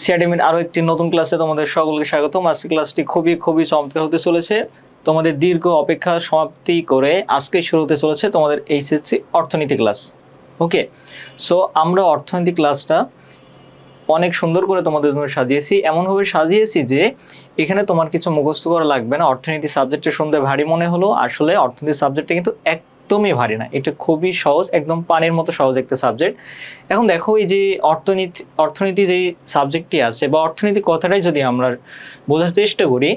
সিআরডিএমের আরো একটি নতুন ক্লাসে তোমাদের সকলকে স্বাগতম। আজকে ক্লাসটি খুবই চমৎকার হতে চলেছে। তোমাদের দীর্ঘ অপেক্ষা সমাপ্তি করে আজকে শুরু হতে চলেছে তোমাদের এইচএসসি অর্থনীতি ক্লাস। ওকে, সো আমরা অর্থনীতি ক্লাসটা অনেক সুন্দর করে তোমাদের জন্য সাজিয়েছি, এমনভাবে সাজিয়েছি যে এখানে তোমার কিছু মুখস্থ করা লাগবে না। অর্থনীতি সাবজেক্টে শুনতে ভারী মনে হলো, আসলে অর্থনীতি সাবজেক্টটা কিন্তু একদমই ভারী না, এটা খুবই সহজ, একদম পানির মতো সহজ একটা সাবজেক্ট। এখন দেখো, এই যে অর্থনীতি যে সাবজেক্টটি আছে বা অর্থনীতি কথাটাই যদি আমরা বোঝার চেষ্টা করি,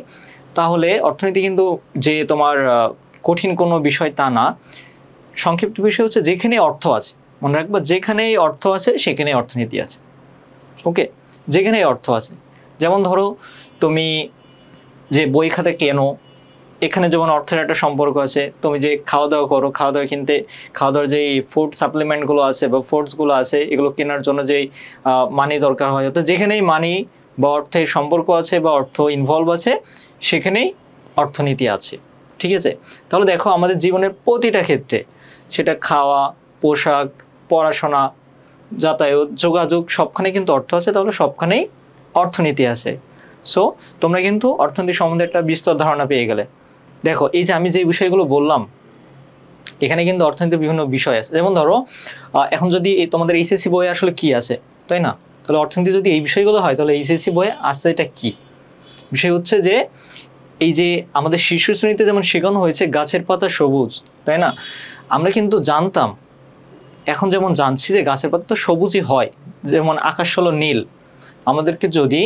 তাহলে অর্থনীতি কিন্তু যে তোমার কঠিন কোনো বিষয় তা না। সংক্ষিপ্ত বিষয় হচ্ছে যেখানে অর্থ আছে, মনে রাখবা, যেখানেই অর্থ আছে সেখানেই অর্থনীতি আছে। ওকে, যেখানেই অর্থ আছে, যেমন ধরো তুমি যে বই খাতা কেনো, এখানে যেমন অর্থের একটা সম্পর্ক আছে। তুমি যে খাওয়া দাওয়া করো, খাওয়া দাওয়ার যেই ফুড সাপ্লিমেন্টগুলো আছে বা ফুডসগুলো আছে, এগুলো কেনার জন্য যেই মানি দরকার হয়, তো যেখানেই মানি বা অর্থের সম্পর্ক আছে বা অর্থ ইনভলভ আছে, সেখানেই অর্থনীতি আছে। ঠিক আছে, তাহলে দেখো আমাদের জীবনের প্রতিটা ক্ষেত্রে, সেটা খাওয়া, পোশাক, পড়াশোনা, যাতায়াত, যোগাযোগ, সবখানে কিন্তু অর্থ আছে, তাহলে সবখানেই অর্থনীতি আছে। সো তোমরা কিন্তু অর্থনীতি সম্বন্ধে একটা বিস্তর ধারণা পেয়ে গেলে। দেখো, এই যে আমি যে বিষয়গুলো বললাম, এখানে কিন্তু অর্থনীতির বিভিন্ন বিষয় আছে। যেমন ধরো এখন যদি তোমাদের এইচএসসি বইয়ে আসলে কি আছে, তাই না? তাহলে অর্থনীতি যদি এই বিষয়গুলো হয়, তাহলে এইচএসসি বইয়ে আসছে এটা কি বিষয়? হচ্ছে যে এই যে আমাদের শিশু শ্রেণীতে যেমন শেখানো হয়েছে গাছের পাতা সবুজ, তাই না? আমরা কিন্তু জানতাম, এখন যেমন জানছি যে গাছের পাতা তো সবুজই হয়, যেমন আকাশ হলো নীল। আমাদেরকে যদি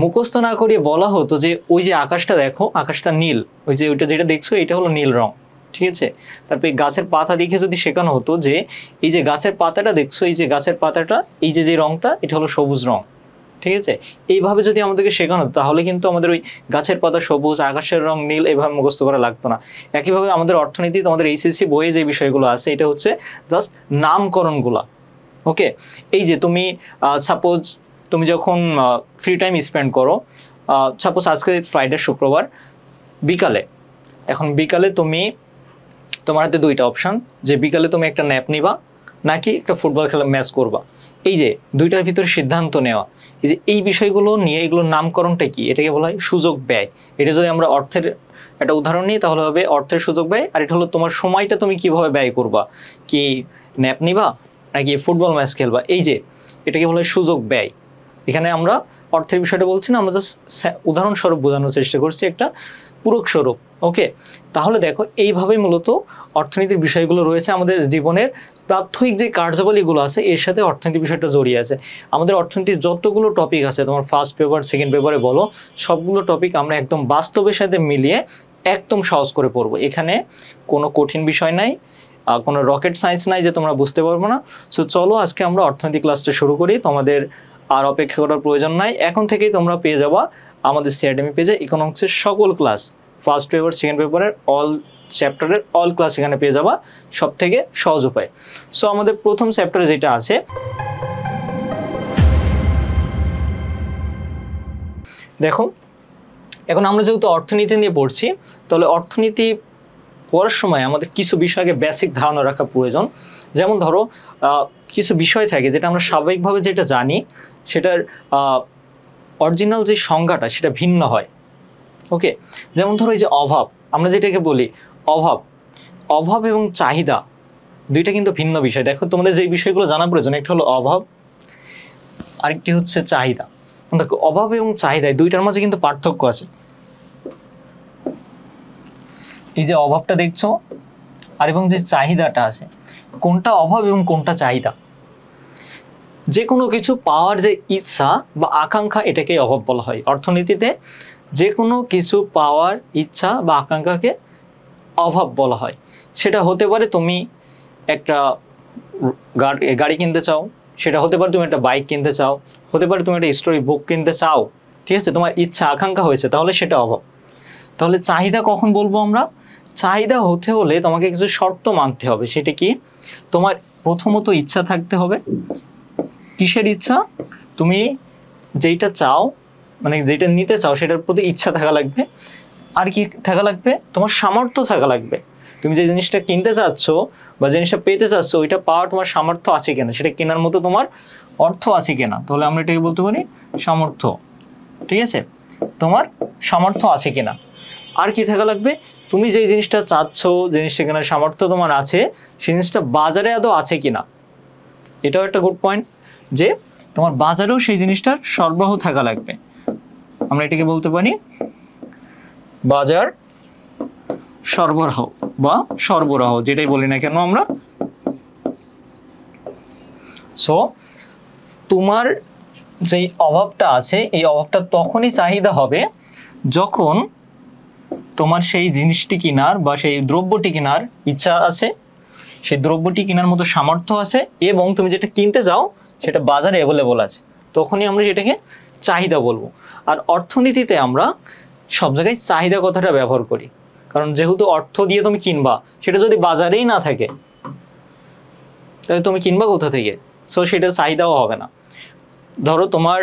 মুখস্থ না করিয়ে বলা হতো যে ওই যে আকাশটা দেখো, আকাশটা নীল, ওই যে ওইটা যেটা দেখছো এটা হলো নীল রং, ঠিক আছে? তারপরে গাছের পাতা দেখে যদি শেখানো হতো যে এই যে গাছের পাতাটা দেখছো, এই যে গাছের পাতাটা, এই যে রংটা, এটা হলো সবুজ রং, ঠিক আছে? এইভাবে যদি আমাদেরকে শেখানো হতো, তাহলে কিন্তু আমাদের ওই গাছের পাতা সবুজ, আকাশের রং নীল, এইভাবে মুখস্থ করা লাগতো না। একইভাবে আমাদের অর্থনীতি, তোমাদের এইচএসসি বইয়ে যে বিষয়গুলো আছে, এটা হচ্ছে জাস্ট নামকরণগুলা। ওকে, এই যে তুমি সাপোজ তুমি যখন ফ্রি টাইম স্পেন্ড করো, সাপোজ আজকে ফ্রাইডে, শুক্রবার বিকালে, এখন বিকালে তোমার হাতে দুইটা অপশন, যে বিকালে তুমি একটা ন্যাপ নিবা নাকি একটা ফুটবল খেলা ম্যাচ করবা। এই যে দুইটার ভিতরে সিদ্ধান্ত নেওয়া, এই যে এই বিষয়গুলো নিয়ে, এগুলোর নামকরণটা কি? এটাকে বলা হয় সুযোগ ব্যয়। এটা যদি আমরা অর্থের একটা উদাহরণ নিই, তাহলে হবে অর্থের সুযোগ ব্যয়। আর এটা হলো তোমার সময়টা তুমি কিভাবে ব্যয় করবা, কি ন্যাপ নিবা নাকি ফুটবল ম্যাচ খেলবা, এই যে এটাকে বলা হয় সুযোগ ব্যয়। এখানে আমরা অর্থের বিষয়টা বলছি না, আমরা জাস্ট উদাহরণস্বরূপ বোঝানোর চেষ্টা করছি, একটা পূরক স্বরূপ। ওকে, তাহলে দেখো এইভাবেই মূলত অর্থনীতির বিষয়গুলো রয়েছে। আমাদের জীবনের প্রাথমিক যে কার্যাবলীগুলো আছে, এর সাথে অর্থনীতি বিষয়টা জড়িয়ে আছে। আমাদের অর্থনীতির যতগুলো টপিক আছে, তোমার ফার্স্ট পেপার, সেকেন্ড পেপারে বলো, সবগুলো টপিক আমরা একদম বাস্তবের সাথে মিলিয়ে একদম সহজ করে পড়বো। এখানে কোনো কঠিন বিষয় নাই, কোনো রকেট সায়েন্স নাই যে তোমরা বুঝতে পারবো না। সো চলো আজকে আমরা অর্থনীতি ক্লাসটা শুরু করি। তোমাদের আর অপেক্ষা করার প্রয়োজন নাই, এখন থেকেই তোমরা পেয়ে যাবা আমাদের সিআরডিএমি পেজে ইকোনমিক্সের সকল ক্লাস, ফার্স্ট পেপার, সেকেন্ড পেপারের অল চ্যাপ্টারের অল ক্লাস এখানে পেয়ে যাবা সব থেকে সহজ উপায়। সো আমাদের প্রথম চ্যাপ্টারে যেটা আছে, দেখো, এখন আমরা যেহেতু অর্থনীতি নিয়ে পড়ছি, তাহলে অর্থনীতি পড়ার সময় আমাদের কিছু বিষয়কে বেসিক ধারণা রাখা প্রয়োজন। যেমন ধরো কিছু বিষয় থাকে যেটা আমরা স্বাভাবিকভাবে যেটা জানি, সেটার অরিজিনাল যে সংজ্ঞাটা সেটা ভিন্ন হয়। ওকে, যেমন ধরো এই যে অভাব, আমরা যেটাকে বলি অভাব এবং চাহিদা, দুইটা কিন্তু ভিন্ন বিষয়। দেখো, তোমাদের যে বিষয়গুলো জানা প্রয়োজন, একটা হলো অভাব, আরেকটি হচ্ছে চাহিদা। দেখো, অভাব এবং চাহিদা দুইটার মাঝে কিন্তু পার্থক্য আছে। এই যে অভাবটা দেখছো, আর এবং যে চাহিদাটা আছে, কোনটা অভাব এবং কোনটা চাহিদা? যে কোনো কিছু পাওয়ার যে ইচ্ছা বা আকাঙ্ক্ষা, এটাকেই অভাব বলা হয় অর্থনীতিতে। যে কোনো কিছু পাওয়ার ইচ্ছা বা আকাঙ্ক্ষাকে অভাব বলা হয়। সেটা হতে পারে তুমি একটা গাড়ি কিনতে চাও, সেটা হতে পারে তুমি একটা বাইক কিনতে চাও, হতে পারে তুমি একটা স্টোরি বুক কিনতে চাও, ঠিক আছে? তোমার ইচ্ছা আকাঙ্ক্ষা হয়েছে, তাহলে সেটা অভাব। তাহলে চাহিদা কখন বলবো আমরা? চাহিদা হতে হলে তোমাকে কিছু শর্ত মানতে হবে। সেটা কি? তোমার প্রথমত ইচ্ছা থাকতে হবে। কিসের ইচ্ছা? তুমি যেটা চাও, মানে যেটা নিতে চাও, সেটার প্রতি ইচ্ছা থাকা লাগবে। আর কি থাকা লাগবে? তোমার সামর্থ্য থাকা লাগবে। তুমি যে জিনিসটা কিনতে চাচ্ছ বা জিনিসটা পেতে চাচ্ছ ওইটা পাওয়ার তোমার সামর্থ্য আছে কিনা, সেটা কেনার মতো তোমার অর্থ আছে কিনা, তাহলে আমরা এটাকে বলতে পারি সামর্থ্য। ঠিক আছে, তোমার সামর্থ্য আছে কিনা। আর কি থাকা লাগবে, তুমি যে জিনিসটা চাচ্ছ, জিনিসটা কেনার সামর্থ্য তোমার আছে, সেই জিনিসটা বাজারে আদৌ আছে কিনা। এটাও একটা গুড পয়েন্ট যে তোমার বাজারেও সেই জিনিসটার সরবরাহ থাকা লাগবে। আমরা এটাকে বলতে পারি বাজার সরবরাহ বা সরবরাহ, যেটাই বলি না কেন আমরা। সো তোমার যেই অভাবটা আছে এই অভাবটা তখনই চাহিদা হবে যখন তোমার সেই জিনিসটি কেনার বা সেই দ্রব্যটি কেনার ইচ্ছা আছে, সেই দ্রব্যটি কেনার মতো সামর্থ্য আছে এবং তুমি যেটা কিনতে যাও সেটা বাজারে অ্যাভেলেবল আছে, তখনই আমরা সেটাকে চাহিদা বলবো। আর অর্থনীতিতে আমরা সব জায়গায় চাহিদা কথাটা ব্যবহার করি, কারণ যেহেতু অর্থ দিয়ে তুমি কিনবা, সেটা যদি বাজারেই না থাকে তাহলে তুমি কিনবা কোথা থেকে? সো সেটার চাহিদাও হবে না। ধরো তোমার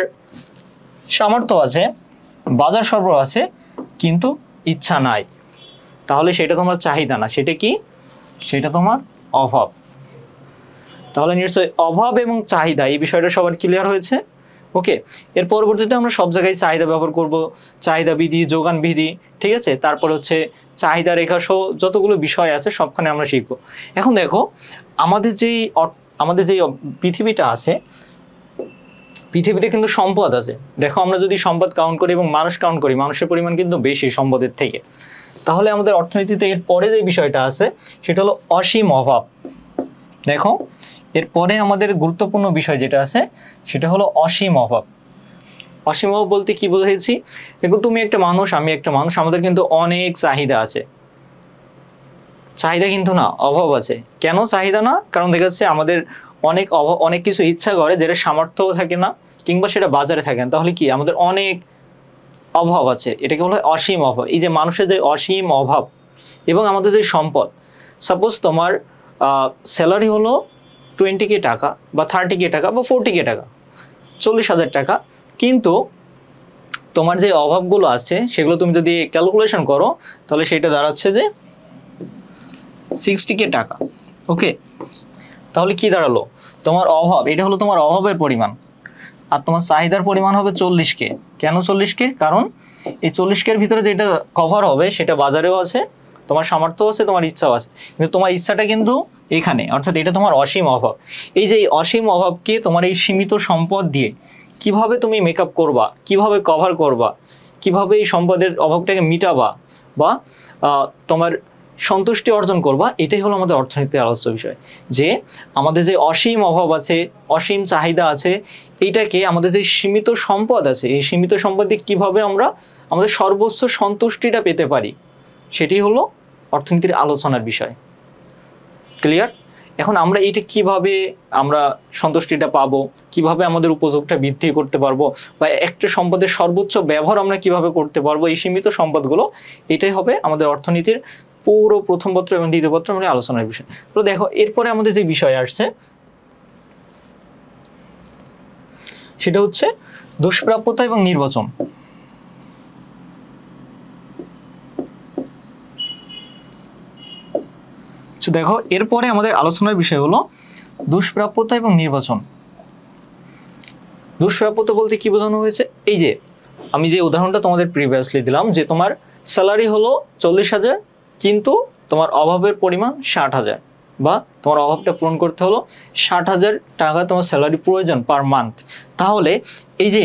সামর্থ্য আছে, বাজার সরবরাহ আছে, কিন্তু ইচ্ছা নাই, তাহলে সেটা তোমার চাহিদা না, সেটা কি? সেটা তোমার অভাব। তাহলে নিশ্চয়ই অভাব এবং চাহিদা এই বিষয়টা সবার ক্লিয়ার হয়েছে। ওকে, এর পরবর্তীতে আমরা সব জায়গায় চাহিদা ব্যবহার করব, চাহিদা বিধি, যোগান বিধি, ঠিক আছে, তারপর হচ্ছে চাহিদা রেখা সহ যতগুলো বিষয় আছে সবখানে আমরা শিখবো। এখন দেখো আমাদের যেই পৃথিবীটা আছে, পৃথিবীতে কিন্তু সম্পদ আছে। দেখো আমরা যদি সম্পদ কাউন্ট করি এবং মানুষ কাউন্ট করি, মানুষের পরিমাণ কিন্তু বেশি সম্পদের থেকে। তাহলে আমাদের অর্থনীতিতে এর পরে যে বিষয়টা আছে সেটা হলো অসীম অভাব। দেখো এরপরে আমাদের গুরুত্বপূর্ণ বিষয় যেটা আছে সেটা হলো অসীম অভাব। অসীম অভাব বলতে কি বুঝেছি, দেখো তুমি একটা মানুষ, আমি একটা মানুষ, আমাদের কিন্তু অনেক চাহিদা আছে। চাহিদা কিন্তু না, অভাব আছে। কেন চাহিদা না? কারণ দেখা যাচ্ছে আমাদের অনেক কিছু ইচ্ছা করে যেটা সামর্থ্যও থাকে না কিংবা সেটা বাজারে থাকে না, তাহলে কি আমাদের অনেক অভাব আছে, এটাকে বলা হয় অসীম অভাব। এই যে মানুষের যে অসীম অভাব এবং আমাদের যে সম্পদ, সাপোজ তোমার স্যালারি হলো 20K টাকা বা 30K টাকা বা 40K টাকা, 40,000 টাকা, কিন্তু তোমার যে অভাবগুলো আছে সেগুলো তুমি যদি ক্যালকুলেশন করো তাহলে সেটা দাঁড়াচ্ছে যে 60K টাকা। ওকে, তাহলে কি দাঁড়ালো, তোমার অভাব, এটা হলো তোমার অভাবের পরিমাণ, আর তোমার চাহিদার পরিমাণ হবে 40K। কেন 40K? কারণ এই 40K এর ভিতরে যেটা কভার হবে সেটা বাজারেও আছে, তোমার সামর্থ্য আছে, তোমার ইচ্ছাও আছে, কিন্তু তোমার ইচ্ছাটা কিন্তু এখানে, অর্থাৎ এটা তোমার অসীম অভাব। এই যে এই অসীম অভাবকে তোমার এই সীমিত সম্পদ দিয়ে কিভাবে তুমি মেকআপ করবা, কিভাবে কভার করবা, কিভাবে এই সম্পদের অভাবটাকে মিটাবা বা তোমার সন্তুষ্টি অর্জন করবা, এটাই হলো আমাদের অর্থনীতির আলোচ্য বিষয়। যে আমাদের যে অসীম অভাব আছে, অসীম চাহিদা আছে, এইটাকে আমাদের যে সীমিত সম্পদ আছে, এই সীমিত সম্পদ দিয়ে কীভাবে আমরা আমাদের সর্বোচ্চ সন্তুষ্টিটা পেতে পারি, সেটি হলো অর্থনীতির আলোচনার বিষয়। ক্লিয়ার? এখন আমরা এইটা কিভাবে আমরা সন্তুষ্টিটা পাবো, কিভাবে আমাদের উপযোগটা বৃদ্ধি করতে পারবো, বা একটা সম্পদের সর্বোচ্চ ব্যবহার আমরা কিভাবে করতে পারবো এই সীমিত সম্পদগুলো, এটাই হবে আমাদের অর্থনীতির পুরো প্রথম পত্র এবং দ্বিতীয় পত্র আমাদের আলোচনার বিষয়। তো দেখো এরপরে আমাদের যে বিষয় আসছে সেটা হচ্ছে দুষ্প্রাপ্যতা এবং নির্বাচন। দেখো এরপরে আমাদের আলোচনার বিষয় হলো দুষ্প্রাপ্যতা এবং নির্বাচন। দুষ্প্রাপ্যতা বলতে কি বোঝানো হয়েছে, এই যে আমি যে উদাহরণটা তোমাদের প্রিভিয়াসলি দিলাম যে তোমার স্যালারি হলো 40,000 কিন্তু তোমার অভাবের পরিমাণ 60,000, বা তোমার অভাবটা পূরণ করতে হলো 60,000 টাকা তোমার স্যালারি প্রয়োজন পার মান্থ। তাহলে এই যে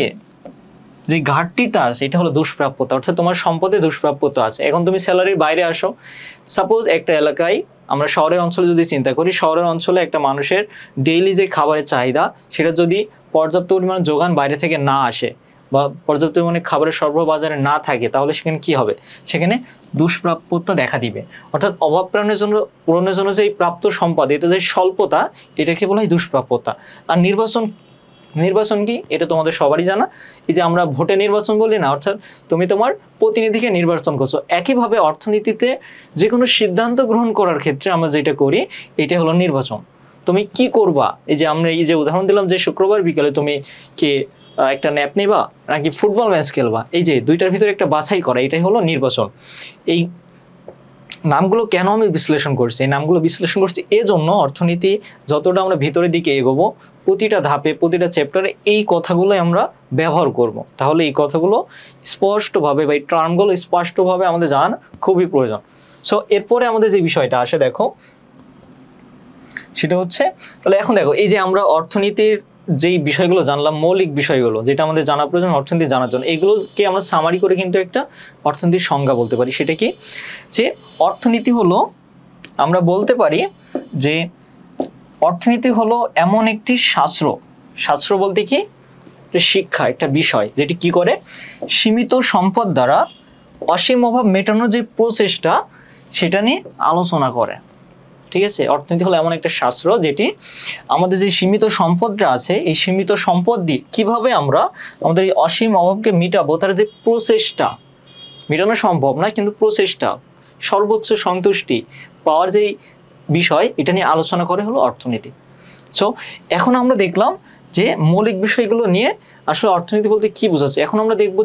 ঘাটতিটা আছে এটা হলো দুষ্প্রাপ্যতা, অর্থাৎ তোমার সম্পদে দুষ্প্রাপ্যতা আছে। এখন তুমি স্যালারির বাইরে আসো, সাপোজ একটা এলাকায়, আমরা শহরের অঞ্চলে যদি চিন্তা করি, শহরের অঞ্চলে একটা মানুষের ডেইলি যে খাবারের চাহিদা সেটা যদি পর্যাপ্ত পরিমাণে যোগান বাইরে থেকে না আসে বা পর্যাপ্ত পরিমাণে খাবারের সরবরাহ বাজারে না থাকে, তাহলে সেখানে কি হবে, সেখানে দুষ্প্রাপ্যতা দেখা দিবে। অর্থাৎ অভাব পূরণের জন্য যে প্রাপ্ত সম্পদ, এটা যে স্বল্পতা, এটাকে বলা হয় দুষ্প্রাপ্যতা। আর নির্বাচন কি, এটা তোমাদের সবারই জানা, এই যে আমরা ভোটে নির্বাচন বলি না, অর্থাৎ তুমি তোমার প্রতিনিধিকে নির্বাচন করছো। একইভাবে অর্থনীতিতে যে কোনো সিদ্ধান্ত গ্রহণ করার ক্ষেত্রে আমরা যেটা করি এটা হলো নির্বাচন। তুমি কি করবা, এই যে আমরা এই যে উদাহরণ দিলাম যে শুক্রবার বিকালে তুমি কি একটা ন্যাপ নিবা নাকি ফুটবল ম্যাচ খেলবা, এই যে দুইটার ভিতরে একটা বাছাই করা, এটাই হলো নির্বাচন। নামগুলো কেন আমি বিশ্লেষণ করছি, এই নামগুলো বিশ্লেষণ করছি এজন্য অর্থনীতি যতটা আমরা ভিতরের দিকে এগোবো প্রতিটা ধাপে প্রতিটা চ্যাপ্টারে এই কথাগুলো আমরা ব্যবহার করব, তাহলে এই কথাগুলো স্পষ্টভাবে বা এই টার্মগুলো স্পষ্টভাবে আমাদের জানা খুবই প্রয়োজন। সো এরপরে আমাদের যে বিষয়টা আসে দেখো সেটা হচ্ছে, তাহলে এখন দেখো এই যে আমরা অর্থনীতির যেই বিষয়গুলো জানলাম, মৌলিক বিষয়গুলো যেটা আমাদের জানা প্রয়োজন অর্থনীতি জানার জন্য, এগুলোকে আমরা সামারি করে কিন্তু একটা অর্থনীতির সংজ্ঞা বলতে পারি। সেটা কি, যে অর্থনীতি হলো, আমরা বলতে পারি যে অর্থনীতি হলো এমন একটি শাস্ত্র, শাস্ত্র বলতে কি শিক্ষা, একটা বিষয় যেটি কি করে সীমিত সম্পদ দ্বারা অসীম অভাব মেটানোর যে প্রসেসটা সেটা নিয়ে আলোচনা করে। ঠিক আছে, অর্থনীতি হলো এমন একটা শাস্ত্র যেটি আমাদের যে সীমিত সম্পদটা আছে এই সীমিত সম্পদ দিয়ে কিভাবে আমরা আমাদের এই অসীম অভাবকে মিটাবো, তার যে প্রসেসটা, মেটানো সম্ভব না কিন্তু প্রসেসটা, সর্বোচ্চ সন্তুষ্টি পাওয়ার যেই বিষয়, এটা নিয়ে আলোচনা করে হলো অর্থনীতি। সো এখন আমরা দেখলাম যে মৌলিক বিষয়গুলো নিয়ে আসলে অর্থনীতি বলতে কি বোঝাচ্ছে। এখন আমরা দেখব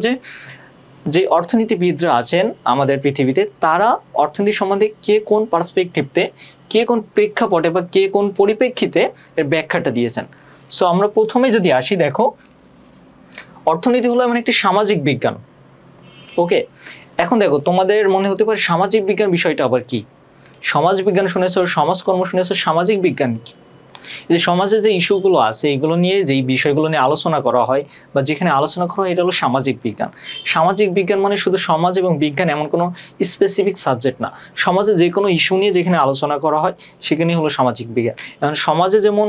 যে অর্থনীতিবিদরা আছেন আমাদের পৃথিবীতে, তারা অর্থনীতি সম্বন্ধে কে কোন পার্সপেক্টিভতে, কে কোন প্রেক্ষাপটে বা কে কোন পরিপ্রেক্ষিতে এর ব্যাখ্যাটা দিয়েছেন। সো আমরা প্রথমে যদি আসি, দেখো অর্থনীতি হলো এমন একটি সামাজিক বিজ্ঞান। ওকে, এখন দেখো তোমাদের মনে হতে পারে সামাজিক বিজ্ঞান বিষয়টা আবার কি, সমাজ বিজ্ঞান শুনেছো, সমাজকর্ম শুনেছো, সামাজিক বিজ্ঞান কি? যে সমাজে যে ইস্যুগুলো আছে এগুলো নিয়ে, যেই বিষয়গুলো নিয়ে আলোচনা করা হয় বা যেখানে আলোচনা করা হয়, এটা হলো সামাজিক বিজ্ঞান। সামাজিক বিজ্ঞান মানে শুধু সমাজ এবং বিজ্ঞান এমন কোনো স্পেসিফিক সাবজেক্ট না, সমাজে যে কোনো ইস্যু নিয়ে যেখানে আলোচনা করা হয় সেখানেই হলো সামাজিক বিজ্ঞান। এখন সমাজে যেমন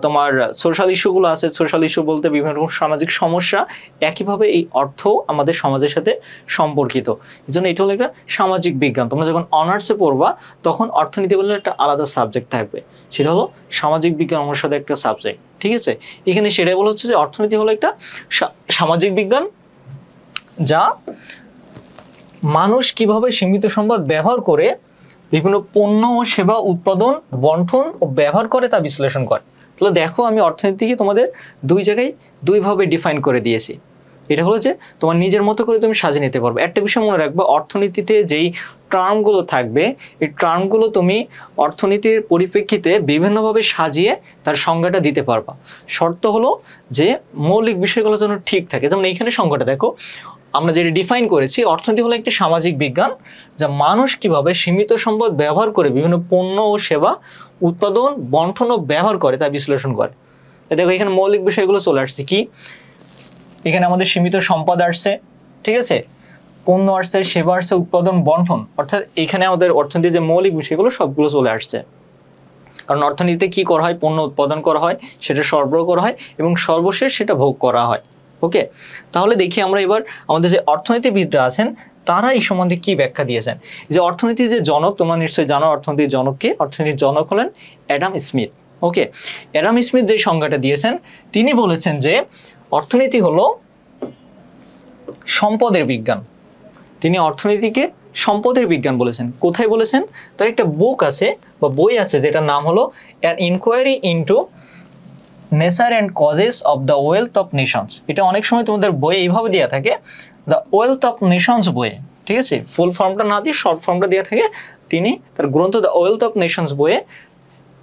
তোমার সোশ্যাল ইস্যুগুলো আছে, সোশ্যাল ইস্যু বলতে বিভিন্ন রকম সামাজিক সমস্যা, একইভাবে এই অর্থ আমাদের সমাজের সাথে সম্পর্কিত, এই জন্য এটা হলো একটা সামাজিক বিজ্ঞান। তোমরা যখন অনার্সে পড়বা তখন অর্থনীতি বলে একটা আলাদা সাবজেক্ট থাকবে, সেটা হলো সামাজিক বিজ্ঞান অনুসারে একটা সাবজেক্ট। ঠিক আছে, এখানে সেটাই বলা হচ্ছে যে অর্থনীতি হলো একটা সামাজিক বিজ্ঞান যা মানুষ কিভাবে সীমিত সম্পদ ব্যবহার করে বিভিন্ন পণ্য ও সেবা উৎপাদন, বন্টন ও ব্যবহার করে তা বিশ্লেষণ করে। তাহলে দেখো আমি অর্থনীতিকে তোমাদের দুই জায়গায় দুইভাবে ডিফাইন করে দিয়েছি। এটা হলো যে তোমার নিজের মতো করে তুমি সাজিয়ে নিতে পারবে। একটা বিষয় মনে রাখবে, অর্থনীতিতে যেই টার্মগুলো থাকবে এই টার্মগুলো তুমি অর্থনীতির পরিপ্রেক্ষিতে বিভিন্নভাবে সাজিয়ে তার সংজ্ঞাটা দিতে পারবা। শর্ত হলো যে মৌলিক বিষয়গুলো যেন ঠিক থাকে। যেমন এইখানে সংজ্ঞাটা দেখো, আমরা যেটা ডিফাইন করেছি, অর্থনীতি হলো একটি সামাজিক বিজ্ঞান যা মানুষ কিভাবে সীমিত সম্পদ ব্যবহার করে বিভিন্ন পণ্য ও সেবা উৎপাদন, বন্টন ও ব্যবহার করে তা বিশ্লেষণ করে। দেখো এখানে মৌলিক বিষয়গুলো চলে আসছে কি, এখানে আমাদের সীমিত সম্পদ আসছে, ঠিক আছে, পণ্য আসছে, সেবা আসছে, উৎপাদন, বন্টন, অর্থাৎ এখানে আমাদের অর্থনীতির যে মৌলিক বিষয়গুলো সবগুলো চলে আসছে। কারণ অর্থনীতিতে কি করা হয়, পণ্য উৎপাদন করা হয়, সেটা সরবরাহ করা হয় এবং সর্বশেষ সেটা ভোগ করা হয়। ওকে, তাহলে দেখি আমরা এবার আমাদের যে অর্থনীতিবিদরা আছেন তারা এই সম্বন্ধে কি ব্যাখ্যা দিয়েছেন। যে অর্থনীতির যে জনক, তোমরা নিশ্চয়ই জানো অর্থনীতির জনককে, অর্থনীতির জনক হলেন অ্যাডাম স্মিথ। ওকে, অ্যাডাম স্মিথ যে সংজ্ঞাটা দিয়েছেন, তিনি বলেছেন যে অর্থনীতি হলো সম্পদের বিজ্ঞান। তিনি অর্থনীতিকে সম্পদের বিজ্ঞান বলেছেন। কোথায় বলেছেন? তার একটা বুক আছে বা বই আছে যেটার নাম হলো an inquiry into nature and causes of the wealth of nations. এটা অনেক সময় তোমাদের বইয়ে এইভাবে দেওয়া থাকে, দ্য ওয়েলথ অফ নেশনস বইয়ে, ঠিক আছে, ফুল ফর্মটা না দিয়ে শর্ট ফর্মটা দেওয়া থাকে। তিনি তার গ্রন্থ দ্য ওয়েলথ অফ নেশনস বইয়ে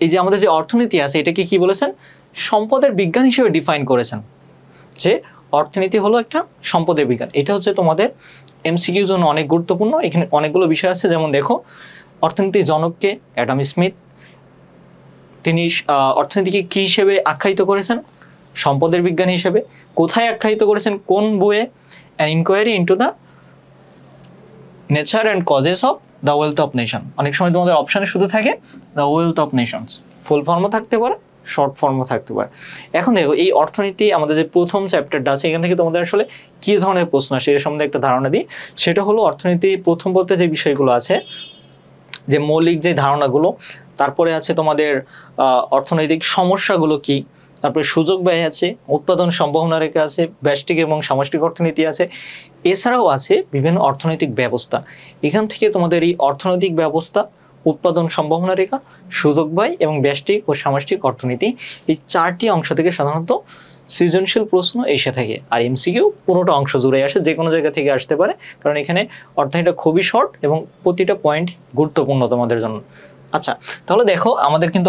এই যে আমাদের যে অর্থনীতি আছে এটাকে কি বলেছেন, সম্পদের বিজ্ঞান হিসেবে ডিফাইন করেছেন, যে অর্থনীতি হলো একটা সম্পদের বিজ্ঞান। এটা হচ্ছে তোমাদের এমসিকিউর জন্য অনেক গুরুত্বপূর্ণ। এখানে অনেকগুলো বিষয় আছে, যেমন দেখো অর্থনীতির জনককে অ্যাডাম স্মিথ, তিনি অর্থনীতিকে কি হিসেবে আখ্যায়িত করেছেন, সম্পদের বিজ্ঞান হিসেবে। কোথায় আখ্যায়িত করেছেন, কোন বইয়ে? An inquiry into the nature and causes of the wealth of nation. অনেক সময় তোমাদের অপশানে শুধু থাকে the wealth of nations, full ফর্মও থাকতে পারে, শর্ট ফর্মও থাকতে পারে। এখন দেখো এই অর্থনীতি আমাদের যে প্রথম চ্যাপ্টারটা আছে এখান থেকে তোমাদের আসলে কী ধরনের প্রশ্ন আসে এর সম্বন্ধে একটা ধারণা দিই। সেটা হলো অর্থনীতি প্রথম বলতে যে বিষয়গুলো আছে, যে মৌলিক যে ধারণাগুলো, তারপরে আছে তোমাদের অর্থনৈতিক সমস্যাগুলো কি, তারপরে সুযোগ ব্যয় আছে, উৎপাদন সম্ভাবনা রেখা আছে, ব্যষ্টিক এবং সামষ্টিক অর্থনীতি আছে, এছাড়াও আছে বিভিন্ন অর্থনৈতিক ব্যবস্থা। এখান থেকে তোমাদের এই অর্থনৈতিক ব্যবস্থা, উৎপাদন সম্ভাবনা রেখা, সুযোগ ব্যয় এবং ব্যষ্টিক ও সামষ্টিক অর্থনীতি, এই চারটি অংশ থেকে সাধারণত সৃজনশীল প্রশ্ন এসে থাকে, আর এমসিকিউ পুরোটা অংশ জুড়ে আসে, যে কোনো জায়গা থেকে আসতে পারে, কারণ এখানে অর্থনীতিটা খুবই শর্ট এবং প্রতিটা পয়েন্ট গুরুত্বপূর্ণ তোমাদের জন্য। আচ্ছা, তাহলে দেখো আমাদের কিন্তু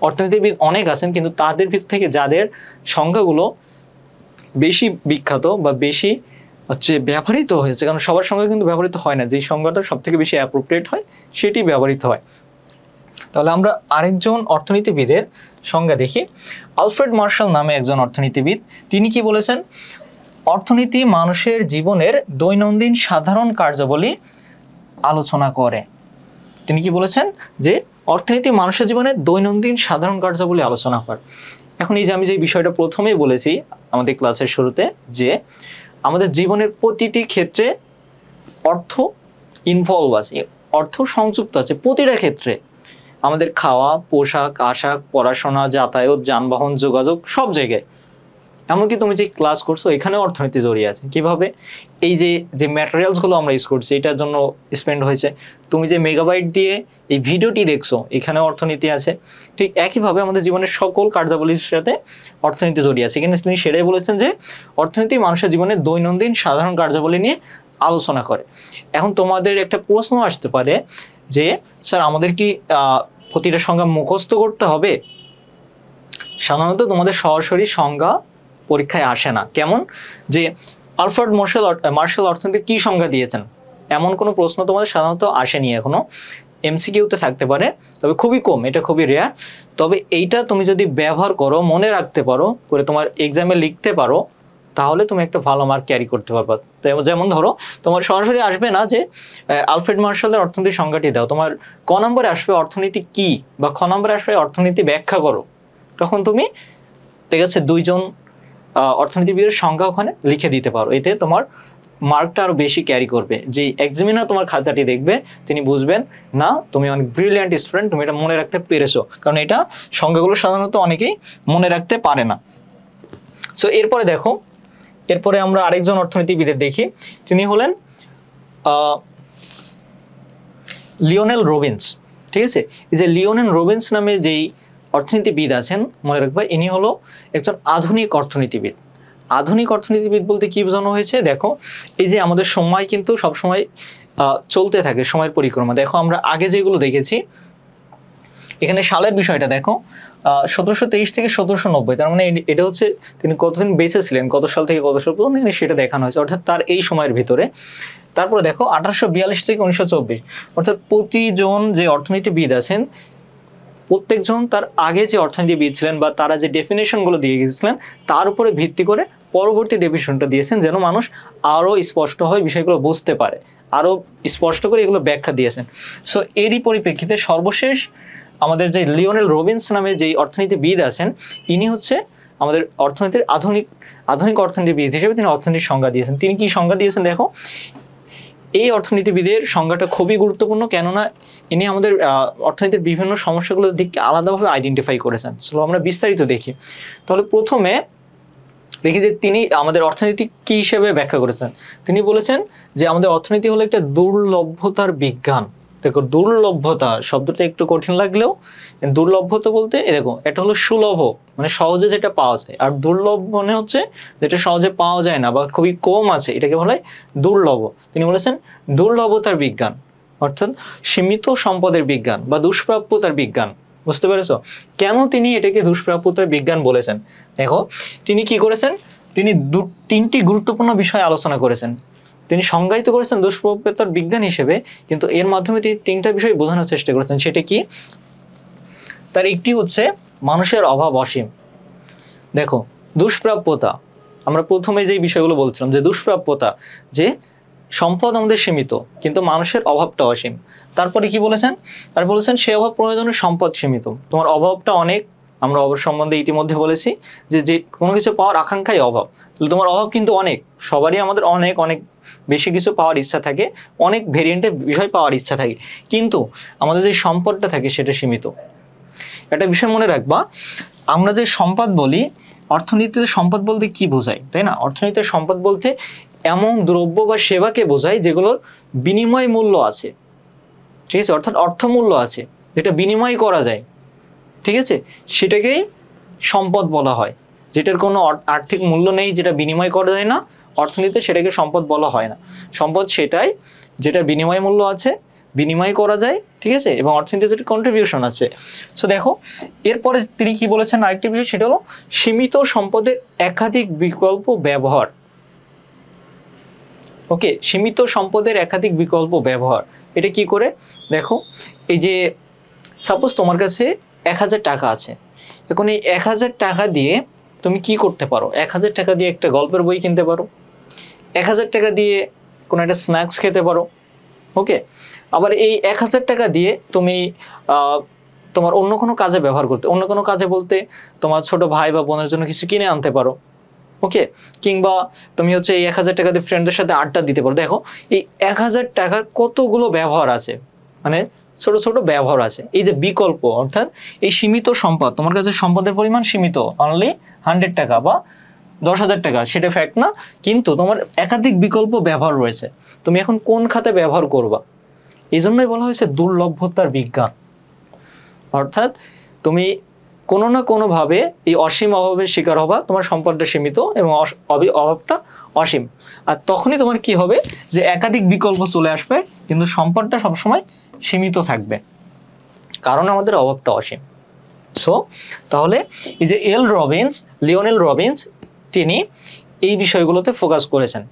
অর্থনীতিবিদ অনেক আছেন, কিন্তু তাদের ভিতর থেকে যাদের সংখ্যাগুলো বেশি বিখ্যাত বা বেশি ব্যবহৃত হয়েছে, কারণ সবার সংখ্যা কিন্তু ব্যবহৃত হয় না, যে সংখ্যাটা সব থেকে বেশি অ্যাপ্রোপ্রিয়েট হয় সেটি ব্যবহৃত হয়। তাহলে আমরা আরেকজন অর্থনীতিবিদের সংজ্ঞা দেখি। আলফ্রেড মার্শাল নামে একজন অর্থনীতিবিদ, তিনি কি বলেছেন? অর্থনীতি মানুষের জীবনের দৈনন্দিন সাধারণ কার্যাবলী আলোচনা করে। তিনি কি বলেছেন? যে অর্থনীতি মানুষের জীবনের দৈনন্দিন সাধারণ কার্যাবলী আলোচনা করে। এখন এই যে আমি যে বিষয়টা প্রথমেই বলেছি আমাদের ক্লাসের শুরুতে, যে আমাদের জীবনের প্রতিটি ক্ষেত্রে অর্থ ইনভলভ আছে, অর্থ সংযুক্ত আছে প্রতিটা ক্ষেত্রে। আমাদের খাওয়া, পোশাক, আশাক, পড়াশোনা, যাতায়াত, যানবাহন, যোগাযোগ, সব জায়গায়। এমনকি তুমি যে ক্লাস করছো এখানে অর্থনীতি জড়িয়ে আছে। কিভাবে? এই যে ম্যাটেরিয়ালসগুলো আমরা ইউজ করছি এটার জন্য স্পেন্ড হয়েছে। তুমি যে মেগাবাইট দিয়ে এই ভিডিওটি দেখছো এখানে অর্থনীতি আছে। ঠিক একইভাবে আমাদের জীবনের সকল কার্যাবলীর সাথে অর্থনীতি জড়িয়ে আছে। কিন্তু তিনি সেটাই বলেছেন যে অর্থনীতি মানুষের জীবনের দৈনন্দিন সাধারণ কার্যাবলী নিয়ে আলোচনা করে। এখন তোমাদের একটা প্রশ্ন আসতে পারে যে স্যার আমাদের কি প্রতিটা সংজ্ঞা মুখস্থ করতে হবে? সাধারণত তোমাদের সরাসরি সংজ্ঞা পরীক্ষায় আসে না। কেমন? যে আলফ্রেড মার্শাল অর্থনীতির কি সংজ্ঞা দিয়েছেন, এমন কোনো প্রশ্ন তোমাদের সাধারণত আসেনি এখনো। এমসিকিউতে থাকতে পারে, তবে খুবই কম, এটা খুবই রেয়ার। তবে এইটা তুমি যদি ব্যবহার করো, মনে রাখতে পারো, করে তোমার এক্সামে লিখতে পারো, তাহলে তুমি একটা ভালো মার্ক ক্যারি করতে পারবা। যেমন ধরো তোমার সরাসরি আসবে না যে আলফ্রেড মার্শালের অর্থনীতির সংজ্ঞাটি দাও, তোমার ক নম্বরে আসবে অর্থনীতি কি, বা খ নম্বরে আসবে অর্থনীতি ব্যাখ্যা করো। তখন তুমি ঠিক আছে দুইজন অর্থনীতিবিদের সংখ্যা ওখানে লিখে দিতে পারো, এতে তোমার মার্কটা আরো বেশি ক্যারি করবে। যে এক্সামিনার তোমার খাতাটি দেখবে তিনি বুঝবেন না তুমি অনেক ব্রিলিয়ান্ট স্টুডেন্ট, তুমি এটা মনে রাখতে পেরেছো, কারণ এটা সংখ্যাগুলো সাধারণত অনেকেই মনে রাখতে পারে না। সো এরপরে দেখো, এরপরে আমরা আরেকজন অর্থনীতিবিদের দেখি, তিনি হলেন লিওনেল রবিন্স। ঠিক আছে, এই যে লিওনেল রবিন্স নামে যেই অর্থনীতিবিদ আছেন, মনে রাখবা ইনি হলো একজন আধুনিক অর্থনীতিবিদ। আধুনিক অর্থনীতিবিদ বলতে কি বোঝানো হয়েছে? দেখো এই যে আমাদের সময় কিন্তু সবসময় চলতে থাকে, সময়ের পরিক্রমা। দেখো আমরা আগে যেগুলো দেখেছি, এখানে সালের বিষয়টা দেখো 1723 থেকে 1790, তার মানে এটা হচ্ছে তিনি কতদিন বেঁচে ছিলেন, কত সাল থেকে কত সাল পর্যন্ত সেটা দেখানো হয়েছে, অর্থাৎ তার এই সময়ের ভিতরে। তারপরে দেখো 1842 থেকে 1924, অর্থাৎ প্রতিজন যে অর্থনীতিবিদ আছেন প্রত্যেকজন তার আগে যে অর্থনীতিবিদ ছিলেন বা তারা যে ডেফিনেশনগুলো দিয়ে গেছিলেন তার উপরে ভিত্তি করে পরবর্তী ডেফিনেশনটা দিয়েছেন, যেন মানুষ আরও স্পষ্টভাবে বিষয়গুলো বুঝতে পারে, আরও স্পষ্ট করে এগুলো ব্যাখ্যা দিয়েছেন। সো এরই পরিপ্রেক্ষিতে সর্বশেষ আমাদের যে লিওনেল রবিন্স নামে যেই অর্থনীতিবিদ আছেন, ইনি হচ্ছে আমাদের অর্থনীতির আধুনিক অর্থনীতিবিদ হিসেবে তিনি অর্থনীতির সংজ্ঞা দিয়েছেন। তিনি কি সংজ্ঞা দিয়েছেন দেখো, এই অর্থনীতিবিদের সংজ্ঞাটা খুবই গুরুত্বপূর্ণ, কেননা ইনি আমাদের অর্থনীতির বিভিন্ন সমস্যাগুলোর দিককে আলাদাভাবে আইডেন্টিফাই করেছেন। চলো আমরা বিস্তারিত দেখি। তাহলে প্রথমে দেখি যে তিনি আমাদের অর্থনীতি কি হিসেবে ব্যাখ্যা করেছেন। তিনি বলেছেন যে আমাদের অর্থনীতি হলো একটা দুর্লভতার বিজ্ঞান। দেখো দুর্লভতা শব্দটা একটু কঠিন লাগলেও দুর্লভতা বলতে দেখো এটা হলো সুলভ, মানে সহজে যেটা পাওয়া যায়, আর দুর্লভ মানে হচ্ছে যেটা সহজে পাওয়া যায় না বা খুবই কম আছে, এটাকে বলা হয় দুর্লভ। তিনি বলেছেন দুর্লভতার বিজ্ঞান, অর্থাৎ সীমিত সম্পদের বিজ্ঞান বা দুষ্প্রাপ্যতার বিজ্ঞান। বুঝতে পেরেছো কেন তিনি এটাকে দুষ্প্রাপ্যতার বিজ্ঞান বলেছেন? দেখো তিনি কি করেছেন, তিনি তিনটি গুরুত্বপূর্ণ বিষয় আলোচনা করেছেন। তিনি সংজ্ঞায়িত করেছেন দুষ্প্রাপ্যতার বিজ্ঞান হিসেবে, কিন্তু এর মাধ্যমে তিনি তিনটা বিষয় বোঝানোর চেষ্টা করেছেন। সেটা কি? তার একটি হচ্ছে মানুষের অভাব অসীম। দেখো দুষ্প্রাপ্যতা, আমরা প্রথমে যে বিষয়গুলো বলছিলাম যে দুষ্প্রাপ্যতা, যে সম্পদ আমাদের সীমিত কিন্তু মানুষের অভাবটা অসীম। তারপরে কি বলেছেন? আর বলেছেন সে অভাব প্রয়োজনে সম্পদ সীমিত। তোমার অভাবটা অনেক, আমরা অভাব সম্বন্ধে ইতিমধ্যে বলেছি যে কোনো কিছু পাওয়ার আকাঙ্ক্ষাই অভাব। তোমার অভাব কিন্তু অনেক, সবারই আমাদের অনেক অনেক বেশি কিছু পাওয়ার ইচ্ছা থাকে, অনেক ভেরিয়েন্টের বিষয় পাওয়ার ইচ্ছা থাকে, কিন্তু আমাদের যে সম্পদটা থাকে সেটা সীমিত। একটা বিষয় মনে রাখবা, আমরা যে সম্পদ বলি, অর্থনীতিতে সম্পদ বলতে কি বোঝায়, তাই না? অর্থনীতিতে সম্পদ বলতে এমন দ্রব্য বা সেবাকে বোঝায় যেগুলোর বিনিময় মূল্য আছে, ঠিক আছে, অর্থাৎ অর্থমূল্য আছে, যেটা বিনিময় করা যায়, ঠিক আছে, সেটাকেই সম্পদ বলা হয়। যেটার কোনো আর্থিক মূল্য নেই, যেটা বিনিময় করা যায় না, অর্থনীতিতে সেটাকে সম্পদ বলা হয় না। সম্পদ সেটাই যেটার বিনিময় মূল্য আছে, বিনিময় করা যায়, ঠিক আছে, এবং অর্থনীতিতে কন্ট্রিবিউশন আছে। সো দেখো এরপরে তিনি কি বলেছেন, আরেকটি বিষয়, সেটা হলো সীমিত সম্পদের একাধিক বিকল্প ব্যবহার। ওকে, সীমিত সম্পদের একাধিক বিকল্প ব্যবহার, এটা কি করে দেখো, এই যে সাপোজ তোমার কাছে 1000 টাকা আছে, এখন এই 1000 টাকা দিয়ে তুমি কি করতে পারো? 1000 টাকা দিয়ে একটা গল্পের বই কিনতে পারো, 1000 টাকা দিয়ে কোনো একটা স্ন্যাক্স খেতে পারো। ওকে, আবার এই 1000 টাকা দিয়ে তুমি তোমার অন্য কোনো কাজে ব্যবহার করতে, অন্য কোনো কাজে বলতে তোমার ছোট ভাই বা বোনের জন্য কিছু কিনে আনতে পারো। ওকে, কিংবা তুমি হচ্ছে এই 1000 টাকা দিয়ে ফ্রেন্ডদের সাথে আড্ডা দিতে পারো। দেখো এই 1000 টাকার কতগুলো ব্যবহার আছে, মানে ছোট ছোট ব্যবহার আছে। এই যে বিকল্প, অর্থাৎ এই সীমিত সম্পদ, তোমার কাছে সম্পদের পরিমাণ সীমিত, অনলি 100 টাকা বা 10,000 টাকা, সেটা ফ্যাক্ট না, কিন্তু তোমার একাধিক বিকল্প ব্যবহার রয়েছে। তুমি এখন কোন খাতে ব্যবহার করবা, এই জন্যই বলা হয়েছে দুর্লভতার বিজ্ঞান। অর্থাৎ তুমি কোনো না কোনোভাবে এই অসীম অভাবের শিকার হবা, তোমার সম্পদটা সীমিত এবং অভাবটা অসীম। আর তখনই তোমার কি হবে, যে একাধিক বিকল্প চলে আসবে, কিন্তু সম্পদটা সবসময় সীমিত থাকবে, কারণ আমাদের অভাবটা অসীম। সো তাহলে এই যে লিওনেল রবিন্স তিনি এই বিষয়গুলোতে ফোকাস করেছেন।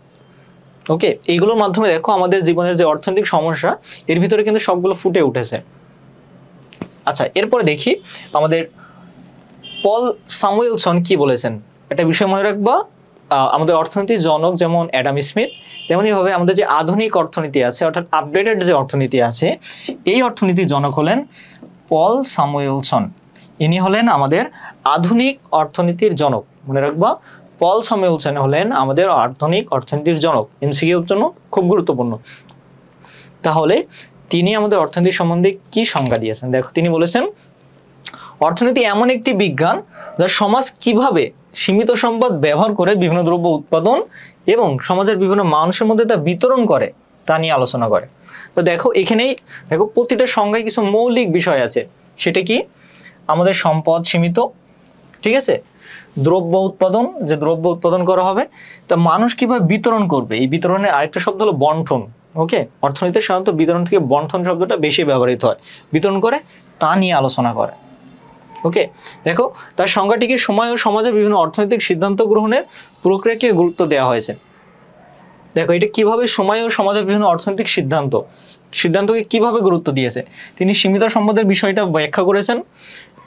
ওকে, এইগুলোর মাধ্যমে দেখো আমাদের জীবনের যে অর্থনৈতিক সমস্যা, এর ভিতরে কিন্তু সবগুলো ফুটে উঠেছে। আচ্ছা, এরপরে দেখি আমাদের পল স্যামুয়েলসন কি বলেছেন। একটা বিষয় মনে রাখবা, আমাদের অর্থনীতির জনক যেমন অ্যাডাম স্মিথ, তেমনিভাবে আমাদের যে আধুনিক অর্থনীতি আছে, অর্থাৎ আপডেটেড যে অর্থনীতি আছে, এই অর্থনীতির জনক হলেন পল স্যামুয়েলসন। ইনি হলেন আমাদের আধুনিক অর্থনীতির জনক। মনে রাখবা, পল স্যামুয়েলসন হলেন আমাদের আধুনিক অর্থনীতির জনক। এমসিকিউর জন্য খুব গুরুত্বপূর্ণ। তাহলে তিনি আমাদের অর্থনীতি সম্বন্ধে কি সংজ্ঞা দিয়েছেন, দেখো তিনি বলেছেন, অর্থনীতি এমন একটি বিজ্ঞান যা সমাজ কিভাবে সীমিত সম্পদ ব্যবহার করে বিভিন্ন দ্রব্য উৎপাদন এবং সমাজের বিভিন্ন মানুষের মধ্যে তা বিতরণ করে তা নিয়ে আলোচনা করে। তো দেখো এখানেই দেখো প্রতিটা সংজ্ঞায় কিছু মৌলিক বিষয় আছে। সেটা কি, আমাদের সম্পদ সীমিত, ঠিক আছে, দ্রব্য উৎপাদন করা হবে, তা মানুষ কিভাবে বিতরণ করবে, এই বিতরণের আরেকটা শব্দ হলো বন্টন। ওকে, অর্থনীতিতে সাধারণত বিতরণ থেকে বন্টন শব্দটা বেশি ব্যবহৃত হয়। বিতরণ করে তা নিয়ে আলোচনা করে। ওকে, দেখো তার সংজ্ঞাটিকে সময় ও সমাজের বিভিন্ন অর্থনৈতিক সিদ্ধান্ত গ্রহণের প্রক্রিয়াকে গুরুত্ব দেওয়া হয়েছে। দেখো এটা কিভাবে সময় ও সমাজের বিভিন্ন অর্থনৈতিক সিদ্ধান্তকে কিভাবে গুরুত্ব দিয়েছে, তিনি সীমিত সম্পদের বিষয়টা ব্যাখ্যা করেছেন।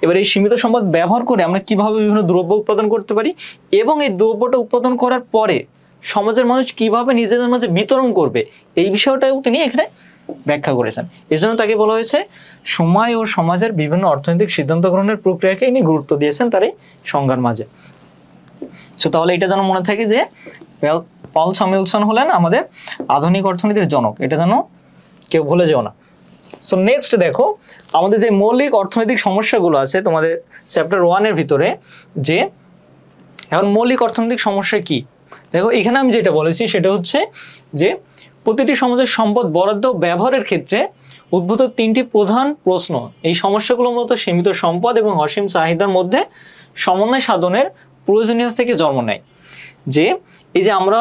এবার এই সীমিত সম্পদ ব্যবহার করে আমরা কিভাবে বিভিন্ন দ্রব্য উৎপাদন করতে পারি, এবং এই দ্রব্যটা উৎপাদন করার পরে সমাজের মানুষ কিভাবে নিজেদের মাঝে বিতরণ করবে, এই বিষয়টাও তিনি এখানে ব্যাখ্যা করেছেন। এজন্য তাকে বলা হয়েছে সময় ও সমাজের বিভিন্ন অর্থনৈতিক সিদ্ধান্ত গ্রহণের প্রক্রিয়াকে ইনি গুরুত্ব দিয়েছেন তার এই সংজ্ঞার মাঝে। সো তাহলে এটা যেন মনে থাকে যে পল স্যামুয়েলসন হলেন আমাদের আধুনিক অর্থনীতির জনক, এটা যেন কেউ ভুলে যেও না। সো নেক্সট দেখো আমাদের যে মৌলিক অর্থনৈতিক সমস্যাগুলো আছে তোমাদের চ্যাপ্টার 1-এর ভিতরে, যে এখন মৌলিক অর্থনৈতিক সমস্যা কি, দেখো এখানে আমি যেটা বলেছি সেটা হচ্ছে যে প্রতিটি সমাজের সম্পদ বরাদ্দ ব্যবহারের ক্ষেত্রে উদ্ভূত 3টি প্রধান প্রশ্ন, এই সমস্যাগুলো মূলত সীমিত সম্পদ এবং অসীম চাহিদার মধ্যে সমন্বয় সাধনের প্রয়োজনীয়তা থেকে জন্ম নেয়। যে এই যে আমরা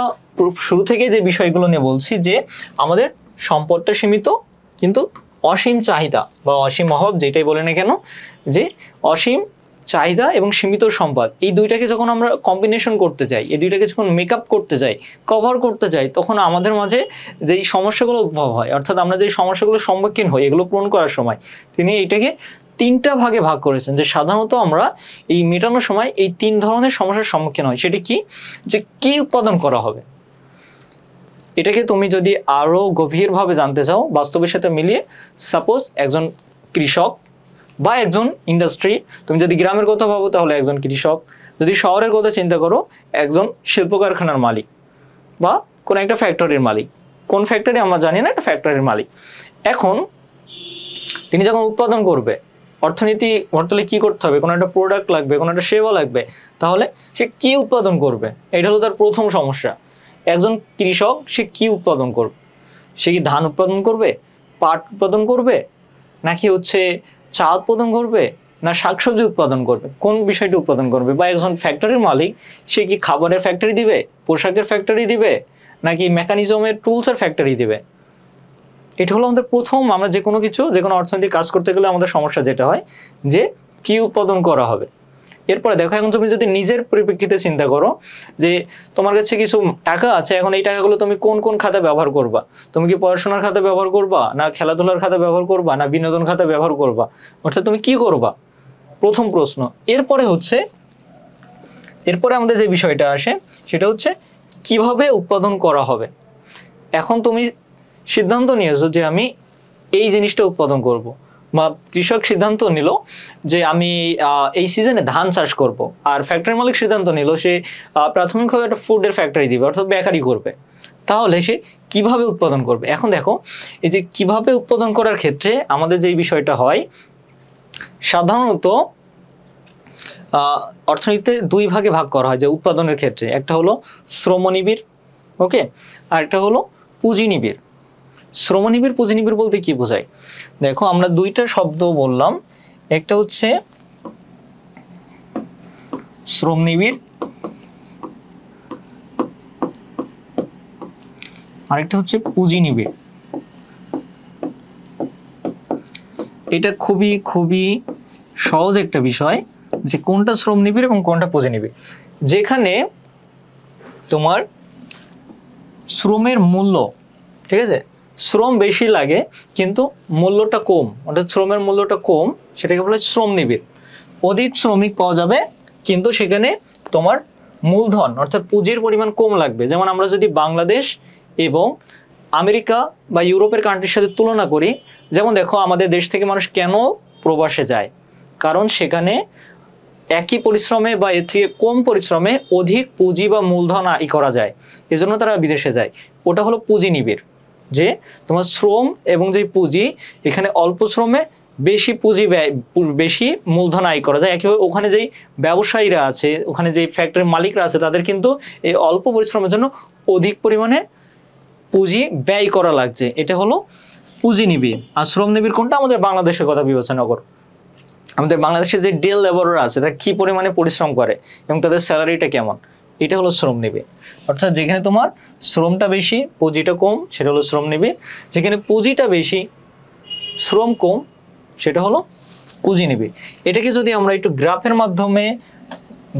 শুরু থেকে যে বিষয়গুলো নিয়ে বলছি, যে আমাদের সম্পদটা সীমিত কিন্তু অসীম চাহিদা বা অসীম অভাব, যেটাই বলে না কেন, যে অসীম চাহিদা এবং সীমিত সম্পদ, এই দুইটাকে যখন আমরা কম্বিনেশন করতে যাই, এই দুইটাকে যখন মেকআপ করতে যাই, কভার করতে যাই, তখন আমাদের মাঝে যেই সমস্যাগুলো উদ্ভব হয়, অর্থাৎ আমরা যেই সমস্যাগুলোর সম্মুখীন হই এগুলো পূরণ করার সময়, তিনি এইটাকে 3টা ভাগে ভাগ করেছেন। যে সাধারণত আমরা এই মেটানোর সময় এই 3 ধরনের সমস্যার সম্মুখীন হই। সেটি কি, যে কি উৎপাদন করা হবে, এটাকে তুমি যদি আরো গভীরভাবে জানতে চাও বাস্তবের সাথে মিলিয়ে, সাপোজ একজন কৃষক বা একজন ইন্ডাস্ট্রি, তুমি যদি গ্রামের কথা ভাবো তাহলে একজন কৃষক, যদি শহরের কথা চিন্তা করো একজন শিল্প কারখানার মালিক বা কোন একটা ফ্যাক্টরির মালিক, কোন ফ্যাক্টরি আমরা জানি না, একটা ফ্যাক্টরির মালিক। এখন তিনি যখন উৎপাদন করবে, অর্থনীতি ঘটলে কি করতে হবে, কোনো একটা প্রোডাক্ট লাগবে, কোনো একটা সেবা লাগবে, তাহলে সে কি উৎপাদন করবে, এটা হলো তার প্রথম সমস্যা। একজন কৃষক সে কি উৎপাদন করবে, সে কি ধান উৎপাদন করবে, পাট উৎপাদন করবে, নাকি হচ্ছে চা উৎপাদন করবে, না শাকসবজি উৎপাদন করবে, কোন বিষয়টি উৎপাদন করবে? বা একজন ফ্যাক্টরির মালিক, সে কি খাবারের ফ্যাক্টরি দিবে, পোশাকের ফ্যাক্টরি দিবে, নাকি মেকানিজমের টুলসের ফ্যাক্টরি দিবে? এটা হলো আমাদের প্রথম, আমরা যে কোনো কিছু, যে কোনো অর্থনৈতিক কাজ করতে গেলে আমাদের সমস্যা যেটা হয় যে কি উৎপাদন করা হবে। এরপরে দেখো, এখন তুমি যদি নিজের পরিপ্রেক্ষিতে চিন্তা করো যে তোমার কাছে কিছু টাকা আছে, এখন এই টাকাগুলো তুমি কোন কোন খাতে ব্যবহার করবা? তুমি কি পড়াশোনার খাতে ব্যবহার করবা, না খেলাধুলার খাতে ব্যবহার করবা, না বিনোদন খাতে ব্যবহার করবা? অর্থাৎ তুমি কি করবা, প্রথম প্রশ্ন। এরপরে আমাদের যে বিষয়টা আসে সেটা হচ্ছে কিভাবে উৎপাদন করা হবে। এখন তুমি সিদ্ধান্ত নিয়েছো যে আমি এই জিনিসটা উৎপাদন করব, বা কৃষক সিদ্ধান্ত নিল যে আমি এই সিজনে ধান চাষ করব, আর ফ্যাক্টরি মালিক সিদ্ধান্ত নিল সে প্রাথমিকভাবে একটা ফুডের ফ্যাক্টরি দিবে, অর্থাৎ বেকারি করবে। তাহলে সে কিভাবে উৎপাদন করবে? এখন দেখো, এই যে কিভাবে উৎপাদন করার ক্ষেত্রে আমাদের যে বিষয়টা হয়, সাধারণত অর্থনীতিতে দুই ভাগে ভাগ করা হয় যে উৎপাদনের ক্ষেত্রে। একটা হলো শ্রমনিবিড়, ওকে, আর একটা হলো পুঁজিনিবিড়। শ্রমনিবিড় পুঁজিনিবিড় বলতে কি বোঝায়? দেখো, আমরা দুইটা শব্দ বললাম, একটা হচ্ছে শ্রমনিবিড়, আরেকটা হচ্ছে পুঁজিনিবিড়। এটা খুবই খুবই সহজ একটা বিষয় যে কোনটা শ্রমনিবিড় এবং কোনটা পুঁজিনিবিড়। যেখানে তোমার শ্রমের মূল্য, ঠিক আছে, শ্রম বেশি লাগে কিন্তু মূল্যটা কম, অর্থাৎ শ্রমের মূল্যটা কম, সেটাকে বলে শ্রমনিবিড়। অধিক শ্রমিক পাওয়া যাবে কিন্তু সেখানে তোমার মূলধন অর্থাৎ পুঁজির পরিমাণ কম লাগবে। যেমন আমরা যদি বাংলাদেশ এবং আমেরিকা বা ইউরোপের কান্ট্রির সাথে তুলনা করি, যেমন দেখো আমাদের দেশ থেকে মানুষ কেন প্রবাসে যায়? কারণ সেখানে একই পরিশ্রমে বা এর থেকে কম পরিশ্রমে অধিক পুঁজি বা মূলধন আয় করা যায়, এজন্য তারা বিদেশে যায়। ওটা হলো পুঁজিনিবিড়, যে তোমার শ্রম এবং যে পুঁজি, এখানে অল্প শ্রমে বেশি পুঁজি ব্যয়, বেশি মূলধন আয় করা যায়। একেবারে ওখানে যেই ব্যবসায়ীরা আছে, ওখানে যেই ফ্যাক্টরির মালিকরা আছে, তাদের কিন্তু এই অল্প পরিশ্রমের জন্য অধিক পরিমাণে পুঁজি ব্যয় করা লাগছে। এটা হলো পুঁজিনিবিড়। আর শ্রমনিবিড় কোনটা? আমাদের বাংলাদেশের কথা বিবেচনা করো, আমাদের বাংলাদেশে যে ডেল লেবাররা আছে তারা কি পরিমাণে পরিশ্রম করে এবং তাদের স্যালারিটা কেমন, এটা হলো শ্রমনিবিড়। অর্থাৎ যেখানে তোমার শ্রমটা বেশি পুঁজিটা কম, সেটা হলো শ্রমনিবিড়। যেখানে পুঁজিটা বেশি শ্রম কম, সেটা হলো পুঁজিনিবিড়। এটাকে যদি আমরা একটু গ্রাফের মাধ্যমে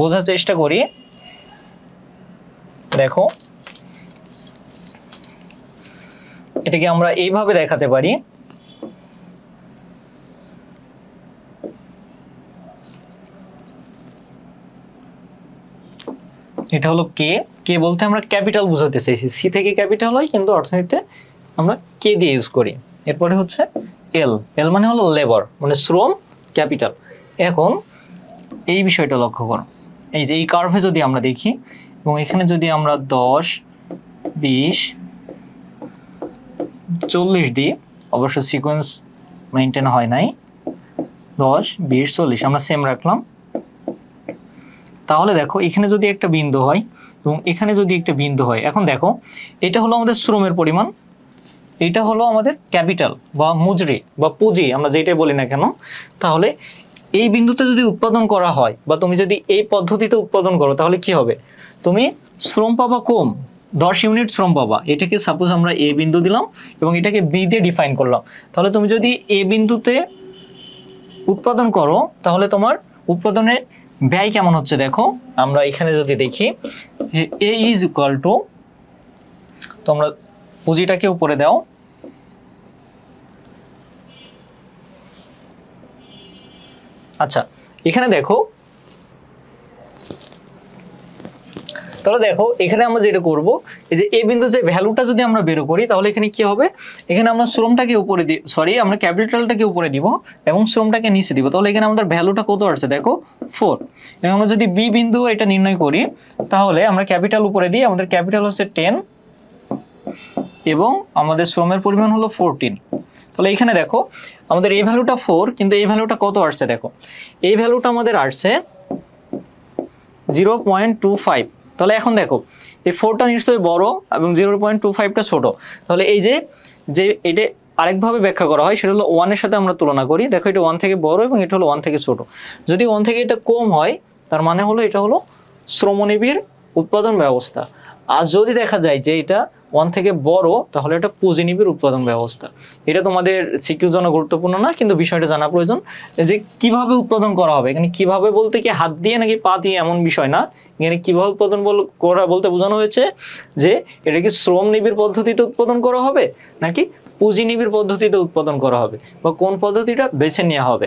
বোঝার চেষ্টা করি, দেখো এটাকে আমরা এইভাবে দেখাতে পারি। এটা হলো কে, কে বলতে আমরা ক্যাপিটাল বোঝাতে চাইছি, সি থেকে ক্যাপিটাল হয় কিন্তু অর্থনীতিতে আমরা কে দিয়ে ইউজ করি। এরপরে হচ্ছে এল, এল মানে হলো লেবার, মানে শ্রম, ক্যাপিটাল। এখন এই বিষয়টা লক্ষ্য করো, এই যে এই কার্ভে যদি আমরা দেখি এবং এখানে যদি আমরা 10, 20, 40 দিই, অবশ্য সিকোয়েন্স মেনটেন হয় নাই, 10, 20, 40 আমরা সেম রাখলাম। তাহলে দেখো এখানে যদি একটা বিন্দু হয় এবং এখানে যদি একটা বিন্দু হয়, এখন দেখো এটা হলো আমাদের শ্রমের পরিমাণ, এটা হলো আমাদের ক্যাপিটাল বা মজুরি বা পুঁজি, আমরা যেটাই বলি না কেন। তাহলে এই বিন্দুতে যদি উৎপাদন করা হয় বা তুমি যদি এই পদ্ধতিতে উৎপাদন করো, তাহলে কি হবে? তুমি শ্রম পাবা কম, 10 ইউনিট শ্রম পাবা। এটাকে সাপোজ আমরা এ বিন্দু দিলাম এবং এটাকে বি দিয়ে ডিফাইন করলাম। তাহলে তুমি যদি এ বিন্দুতে উৎপাদন করো, তাহলে তোমার উৎপাদনের ব্যয় কেমন হচ্ছে দেখো। আমরা এখানে যদি দেখি এ ইজ ইকুয়াল টু, তোমরা পুঁজিটাকে উপরে দাও, আচ্ছা এখানে দেখো, তাহলে দেখো এখানে আমরা যেটা করব, এই যে এ বিন্দু যে ভ্যালুটা যদি আমরা বের করি, তাহলে এখানে কি হবে? এখানে আমরা শ্রমটাকে উপরে দিই, সরি আমরা ক্যাপিটালটাকে উপরে দিব এবং শ্রমটাকে নিচে দিব। তাহলে এখানে আমাদের ভ্যালুটা কত আসছে দেখো, 4। এবং আমরা যদি বি বিন্দু এটা নির্ণয় করি, তাহলে আমরা ক্যাপিটাল উপরে দিই, আমাদের ক্যাপিটাল হচ্ছে 10 এবং আমাদের শ্রমের পরিমাণ হলো 14। তাহলে এখানে দেখো আমাদের এই ভ্যালুটা 4, কিন্তু এই ভ্যালুটা কত আসছে দেখো, এই ভ্যালুটা আমাদের আসছে 0.25। তাহলে এখন দেখো এই 4টা নিশ্চয়ই বড় এবং 0.25টা ছোট। তাহলে এই যে এটা আরেকভাবে ব্যাখ্যা করা হয়, সেটা হলো 1 এর সাথে আমরা তুলনা করি। দেখো এটা 1 থেকে বড় এবং এটা হলো 1 থেকে ছোট। যদি 1 থেকে এটা কম হয় তার মানে হলো এটা হলো শ্রমনিবিড় উৎপাদন ব্যবস্থা। আর যদি দেখা যায় যে এটা 1 থেকে বড় তাহলে এটা পুঁজিনিবিড় উৎপাদন ব্যবস্থা। এটা তোমাদের সিকিউর জন্য গুরুত্বপূর্ণ না, কিন্তু বিষয়টা জানা প্রয়োজন যে কিভাবে উৎপাদন করা হবে। এখানে কিভাবে বলতে কি হাত দিয়ে নাকি পা দিয়ে এমন বিষয় না, এখানে কিভাবে উৎপাদন করা বলতে বোঝানো হয়েছে যে এটা কি শ্রমনিবিড় পদ্ধতিতে উৎপাদন করা হবে নাকি পুঁজিনিবিড় পদ্ধতিতে উৎপাদন করা হবে, বা কোন পদ্ধতিটা বেছে নেওয়া হবে।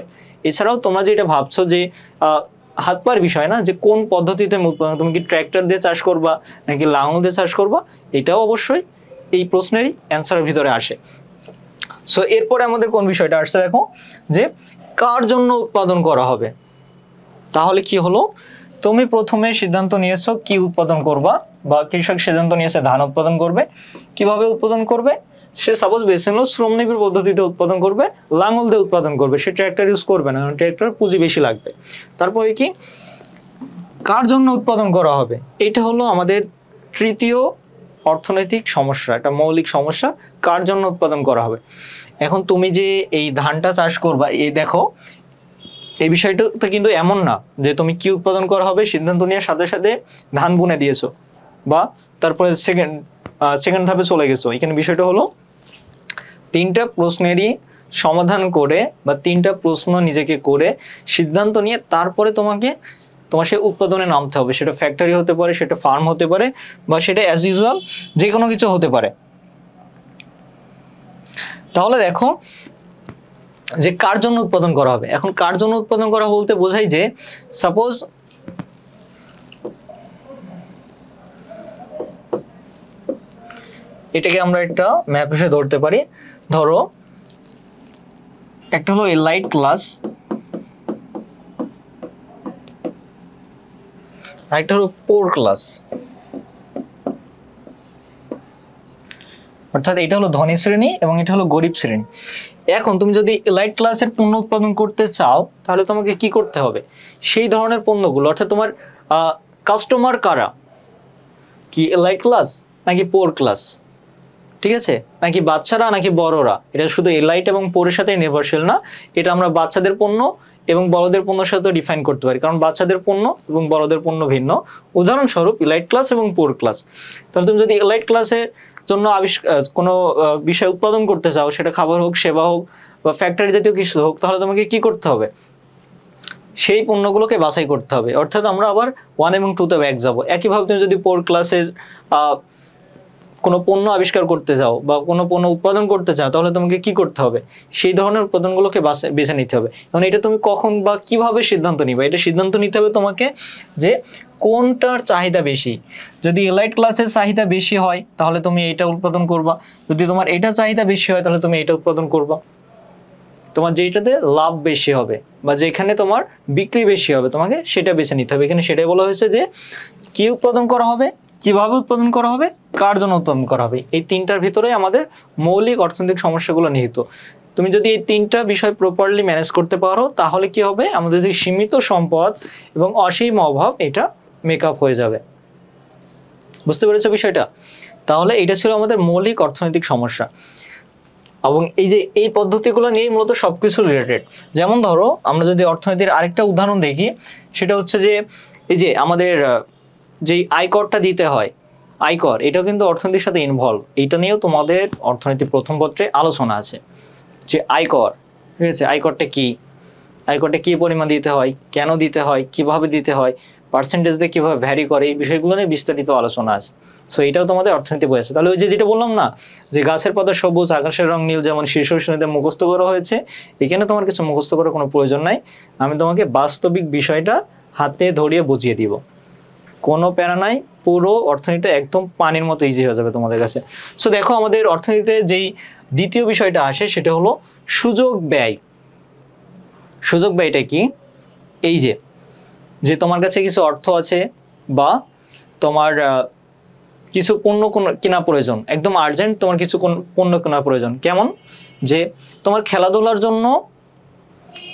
এছাড়াও তোমরা যেটা ভাবছো যে হাত পার বিষয় না, যে কোন পদ্ধতিতে তুমি কি ট্র্যাক্টর দিয়ে চাষ করবা নাকি লাঙল দিয়ে চাষ করবা, এটাও অবশ্যই এই প্রশ্নেরই অ্যান্সারের ভিতরে আসে। সো এরপরে আমাদের কোন বিষয়টা আসছে দেখো, যে কার জন্য উৎপাদন করা হবে। তাহলে কি হলো, তুমি প্রথমে সিদ্ধান্ত নিয়েছো কি উৎপাদন করবা, বা কৃষক সিদ্ধান্ত নিয়েছে ধান উৎপাদন করবে। কিভাবে উৎপাদন করবে, সে সাপোজ বেছে নিল শ্রমনিবিড় পদ্ধতিতে উৎপাদন করবে, লাঙল দিয়ে উৎপাদন করবে, সে ট্র্যাক্টর ইউজ করবে না, কারণ ট্র্যাক্টর পুঁজি বেশি লাগবে। তারপরে কি কার জন্য উৎপাদন করা হবে, এটা হলো আমাদের তৃতীয় অর্থনৈতিক সমস্যা, একটা মৌলিক সমস্যা, কার জন্য উৎপাদন করা হবে। এখন তুমি যে এই ধানটা চাষ করবা, এই দেখো এই বিষয়টা তো কিন্তু এমন না যে তুমি কি উৎপাদন করা হবে সিদ্ধান্ত নেওয়ার সাথে সাথে ধান বুনে দিয়েছো বা তারপরে সেকেন্ড ধাপে চলে গেছো। এখানে বিষয়টা হলো তিনটা প্রশ্নেরই সমাধান করে বা তিনটা প্রশ্ন নিজেকে করে সিদ্ধান্ত নিয়ে তারপরে তোমার সেই উৎপাদনে নামতে হবে। সেটা ফ্যাক্টরি হতে পারে, সেটা ফার্ম হতে পারে, বা সেটা অ্যাজ ইউজুয়াল যে কোনো কিছু হতে পারে। তাহলে দেখো যে কার জন্য উৎপাদন করা হবে। এখন কার জন্য উৎপাদন করা বলতে বোঝাই যে সাপোজ এটাকে আমরা একটা ম্যাপ হিসেবে ধরতে পারি। ধরো একটা হলো এলাইট ক্লাস, আরেকটা হলো পোর ক্লাস, অর্থাৎ এটা হলো ধনী শ্রেণী এবং এটা হলো গরিব শ্রেণী। এখন তুমি যদি এলাইট ক্লাসের পণ্য উৎপাদন করতে চাও তাহলে তোমাকে কি করতে হবে, সেই ধরনের পণ্যগুলো, অর্থাৎ তোমার কাস্টমার কারা, কি এলাইট ক্লাস নাকি পোর ক্লাস, ঠিক আছে, নাকি বাচ্চারা নাকি বড়রা। এটা শুধু এলাইট এবং পোরের সাথে নির্ভরশীল না, এটা আমরা বাচ্চাদের পণ্য এবং বড়দের পণ্যের সাথে ডিফাইন করতে পারি, কারণ বাচ্চাদের পণ্য এবং বড়দের পণ্য ভিন্ন। উদাহরণস্বরূপ এলাইট ক্লাস এবং পোর ক্লাস। তাহলে তুমি যদি এলাইট ক্লাসের জন্য কোনো বিষয় উৎপাদন করতে চাও, সেটা খাবার হোক, সেবা হোক, বা ফ্যাক্টরি জাতীয় কিছু হোক, তাহলে তোমাকে কি করতে হবে, সেই পণ্যগুলোকে বাছাই করতে হবে। অর্থাৎ আমরা আবার 1 এবং 2 তে ব্যাক যাবো। একইভাবে তুমি যদি পোর ক্লাসে কোনো পণ্য আবিষ্কার করতে চাও বা কোনো পণ্য উৎপাদন করতে চাও, তাহলে তোমাকে কি করতে হবে, সেই ধরনের উৎপাদনগুলোকে বেছে নিতে হবে। এখন এটা তুমি কখন বা কিভাবে সিদ্ধান্ত নিবে, এটা সিদ্ধান্ত নিতে হবে তোমাকে যে কোনটার চাহিদা বেশি। যদি এলাইট ক্লাসের চাহিদা বেশি হয় তাহলে তুমি এটা উৎপাদন করবা, যদি তোমার এটা চাহিদা বেশি হয় তাহলে তুমি এটা উৎপাদন করবা। তোমার যেটাতে লাভ বেশি হবে বা যেখানে তোমার বিক্রি বেশি হবে তোমাকে সেটা বেছে নিতে হবে। এখানে সেটাই বলা হয়েছে যে কি উৎপাদন করা হবে, কিভাবে উৎপাদন করা হবে, কার জন্য উৎপাদন করা হবে। এই তিনটার ভিতরে আমাদের মৌলিক অর্থনৈতিক সমস্যাগুলো নিহিত। তুমি যদি এই তিনটা বিষয় প্রপারলি ম্যানেজ করতে পারো তাহলে কি হবে, আমাদের যে সীমিত সম্পদ এবং অসীম অভাব এটা মেকআপ হয়ে যাবে। বুঝতে পেরেছো বিষয়টা? তাহলে এটা ছিল আমাদের মৌলিক অর্থনৈতিক সমস্যা, এবং এই যে এই পদ্ধতিগুলো নিয়ে মূলত সবকিছু রিলেটেড। যেমন ধরো আমরা যদি অর্থনীতির আরেকটা উদাহরণ দেখি, সেটা হচ্ছে যে এই যে আমাদের যেই আয়করটা দিতে হয়, আয়কর, এটাও কিন্তু অর্থনীতির সাথে ইনভলভ। এটা নিয়েও তোমাদের অর্থনীতির প্রথম পত্রে আলোচনা আছে যে আয়কর, ঠিক আছে, আয়করটা কি, আয়করটা কি পরিমাণ দিতে হয়, কেন দিতে হয়, কিভাবে দিতে হয়, পার্সেন্টেজ দিয়ে কিভাবে ভ্যারি করে, এই বিষয়গুলো নিয়ে বিস্তারিত আলোচনা আছে। সো এটাও তোমাদের অর্থনীতি বই আছে। তাহলে ওই যেটা বললাম না যে গাছের পাতা সবুজ আকাশের রং নীল যেমন শীর্ষ শ্রেণীতে মুখস্থ করা হয়েছে, এখানে তোমার কিছু মুখস্থ করার কোনো প্রয়োজন নাই। আমি তোমাকে বাস্তবিক বিষয়টা হাতে ধরিয়ে বুঝিয়ে দিব, কোনো প্যারা নাই, পুরো অর্থনীতিটা একদম পানির মতো ইজি হয়ে যাবে তোমাদের কাছে। সো দেখো আমাদের অর্থনীতিতে যেই দ্বিতীয় বিষয়টা আসে সেটা হলো সুযোগ ব্যয়। সুযোগ ব্যয়টা কি, এই যে তোমার কাছে কিছু অর্থ আছে বা তোমার কিছু পণ্য কেনা প্রয়োজন, একদম আর্জেন্ট তোমার কিছু পণ্য কেনা প্রয়োজন। কেমন, যে তোমার খেলাধুলার জন্য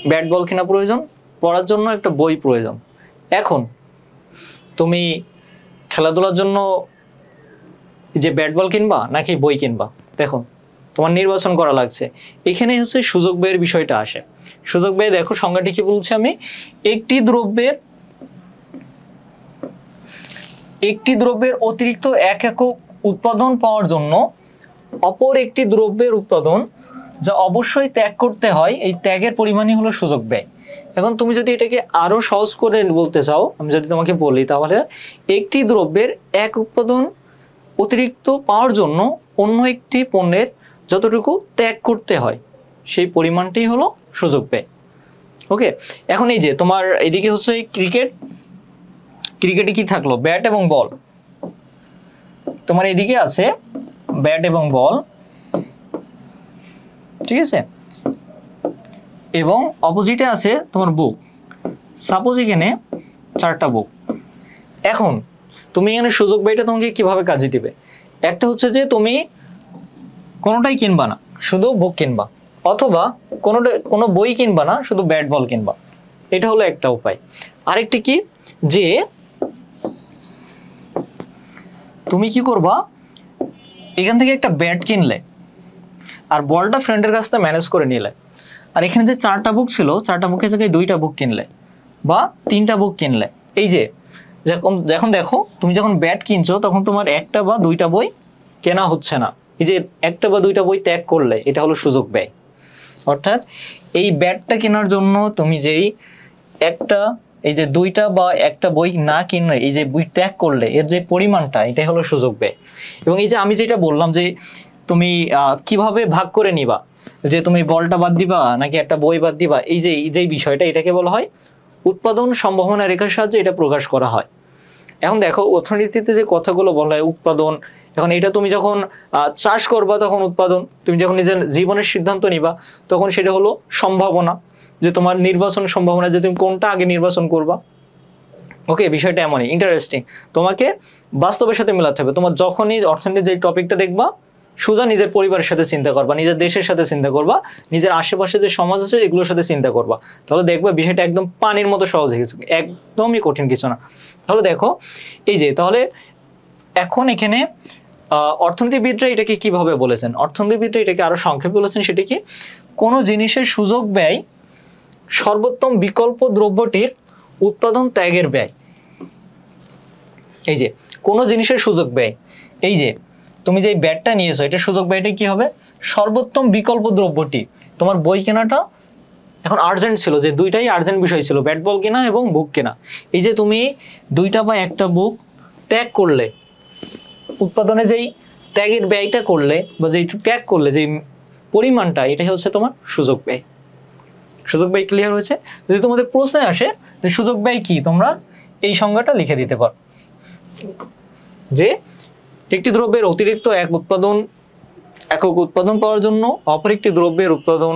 ব্যাট বল কেনা প্রয়োজন, পড়ার জন্য একটা বই প্রয়োজন। এখন তুমি খেলাধুলার জন্য যে ব্যাট বল কিনবা নাকি বই কিনবা, দেখো তোমার নির্বাচন করা লাগছে। এখানে হচ্ছে সুযোগ ব্যয়ের বিষয়টা আসে। সুযোগ ব্যয় দেখো সংজ্ঞাটি কি বলছি আমি, একটি দ্রব্যের অতিরিক্ত এক একক উৎপাদন পাওয়ার জন্য অপর একটি দ্রব্যের উৎপাদন যা অবশ্যই ত্যাগ করতে হয়, এই ত্যাগের পরিমাণই হলো সুযোগ ব্যয়। এখন তুমি যদি এটাকে আরো সহজ করে বলতে চাও, আমি যদি তোমাকে বলি, তাহলে একটি দ্রব্যের এক উৎপাদন অতিরিক্ত পাওয়ার জন্য অন্য একটি পণ্যের যতটুকু ত্যাগ করতে হয় সেই পরিমাণটাই হলো সুযোগ ব্যয়। ওকে, এখন এই যে তোমার এদিকে হচ্ছে ক্রিকেটে কি থাকলো, ব্যাট এবং বল। তোমার এদিকে আছে ব্যাট এবং বল, ঠিক আছে, এবং অপোজিটে আছে তোমার বুক। সাপোজ এখানে 4টা বুক। এখন তুমি এখানে সুযোগ ব্যয়টা তোমাকে কিভাবে কাজে দিবে, একটা হচ্ছে যে তুমি কোনোটাই কিনবা না, শুধু বুক কিনবা, অথবা কোনো বই কিনবা না, শুধু ব্যাট বল কিনবা। এটা হলো একটা উপায়। আরেকটি কি, যে তুমি কি করবা, এখান থেকে একটা ব্যাট কিনলে আর বলটা ফ্রেন্ডের কাছ থেকে ম্যানেজ করে নিলে, আর এখানে যে 4টা বুক ছিল 4টা বুকের জায়গায় 2টা বুক কিনলে বা 3টা বুক কিনলে। এই যে যখন দেখো তুমি যখন ব্যাট কিনছো তখন তোমার একটা বা 2টা বই কেনা হচ্ছে না, এই যে একটা বা 2টা বই ত্যাগ করলে, এটা হলো সুযোগ ব্যয়। অর্থাৎ এই ব্যাটটা কেনার জন্য তুমি যেই এই যে 2টা বা একটা বই না কিনে এই যে বই ত্যাগ করলে, এর যে পরিমাণটা, এটাই হলো সুযোগ ব্যয়। এবং এই যে আমি যেটা বললাম যে তুমি কিভাবে ভাগ করে নিবা, যে তুমি বলটা বাদ দিবা নাকি একটা বই বাদ দিবা, এই যে বিষয়টা, এটাকে বলা হয় উৎপাদন সম্ভাবনা রেখার সাহায্যে এটা প্রকাশ করা হয়। এখন দেখো অর্থনীতিতে যে কথাগুলো বলা হয় উৎপাদন, এখন এটা তুমি যখন চাষ করবা তখন উৎপাদন, তুমি যখন নিজের জীবনের সিদ্ধান্ত নিবা তখন সেটা হলো সম্ভাবনা, যে তোমার নির্বাচন সম্ভাবনা, যে তুমি কোনটা আগে নির্বাচন করবা। ওকে, বিষয়টা এমনই ইন্টারেস্টিং, তোমাকে বাস্তবের সাথে মেলাতে হবে। তোমার যখনই অর্থনীতির যে টপিকটা দেখবা, সোজা নিজের পরিবারের সাথে চিন্তা করবা, নিজের দেশের সাথে চিন্তা করবা, নিজের আশেপাশে যে সমাজ আছে এগুলোর সাথে চিন্তা করবা, তাহলে দেখবা বিষয়টা একদম পানির মতো সহজ হয়ে গেছে, একদমই কঠিন কিছু না। তাহলে দেখো এই যে, তাহলে এখন এখানে অর্থনীতিবিদরা এটাকে কিভাবে বলেছেন, অর্থনীতিবিদরা এটাকে আরো সংক্ষেপে বলেছেন। সেটা কি, কোনো জিনিসের সুযোগ ব্যয় সর্বোত্তম বিকল্প দ্রব্যটির উৎপাদন ত্যাগের ব্যয়। এই যে কোনো জিনিসের সুযোগ ব্যয়, এই যে তুমি যে ব্যাটটা নিয়েছো, এটা সুযোগ ব্যয়টা কি হবে, সর্বোত্তম বিকল্প দ্রব্যটি। তোমার বই কেনাটা এখন আর্জেন্ট ছিল, যে 2টাই আর্জেন্ট বিষয় ছিল, ব্যাট বল কেনা এবং বুক কেনা। এই যে তুমি 2টা বা একটা বুক ত্যাগ করলে, উৎপাদনে যেই ত্যাগের ব্যয়টা করলে বা যেই ত্যাগ করলে যে পরিমাণটা, এটাই হচ্ছে তোমার সুযোগ ব্যয়। সুযোগ ব্যয় ক্লিয়ার হয়েছে? যদি তোমাদের প্রশ্নে আসে যে সুযোগ ব্যয় কি, তোমরা এই সংজ্ঞাটা লিখে দিতে পারো, যে একটি দ্রব্যের অতিরিক্ত একক উৎপাদন পাওয়ার জন্য অপর একটি দ্রব্যের উৎপাদন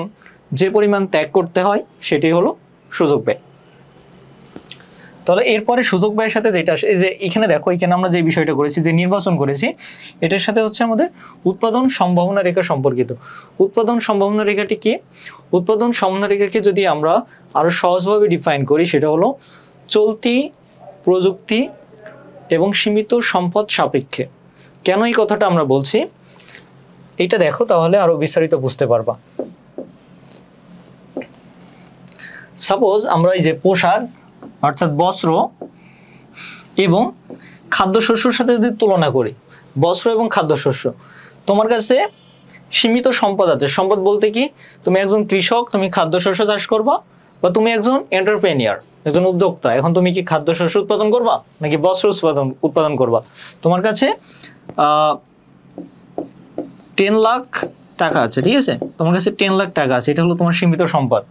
যে পরিমাণ ত্যাগ করতে হয় সেটি হলো সুযোগ ব্যয়। তাহলে এরপরে সুযোগ ব্যয়ের সাথে যেটা আসে, এই যে এখানে দেখো, এখানে আমরা যে বিষয়টা করেছি, যে নির্বাচন করেছি, এটার সাথে হচ্ছে আমাদের উৎপাদন সম্ভাবনা রেখা সম্পর্কিত। উৎপাদন সম্ভাবনা রেখাটি কি, উৎপাদন সম্ভাবনা রেখাকে যদি আমরা আরো সহজভাবে ডিফাইন করি, সেটা হলো চলতি প্রযুক্তি এবং সীমিত সম্পদ সাপেক্ষে। কেন এই কথাটা আমরা বলছি, এটা দেখো, তাহলে আরো বিস্তারিত বুঝতে পারবা। সাপোজ আমরা এই যে পোশাক অর্থাৎ বস্ত্র এবং খাদ্যশস্যের সাথে যদি তুলনা করি, বস্ত্র এবং খাদ্যশস্য, তোমার কাছে সীমিত সম্পদ আছে। সম্পদ বলতে কি, তুমি একজন কৃষক, তুমি খাদ্যশস্য চাষ করবা, বা তুমি একজন এন্টারপ্রেনিয়ার, একজন উদ্যোক্তা। এখন তুমি কি খাদ্যশস্য উৎপাদন করবা নাকি বস্ত্র উৎপাদন করবা? তোমার কাছে 10 লাখ টাকা আছে, ঠিক আছে, তোমার কাছে 10 লাখ টাকা আছে, এটা হলো তোমার সীমিত সম্পদ।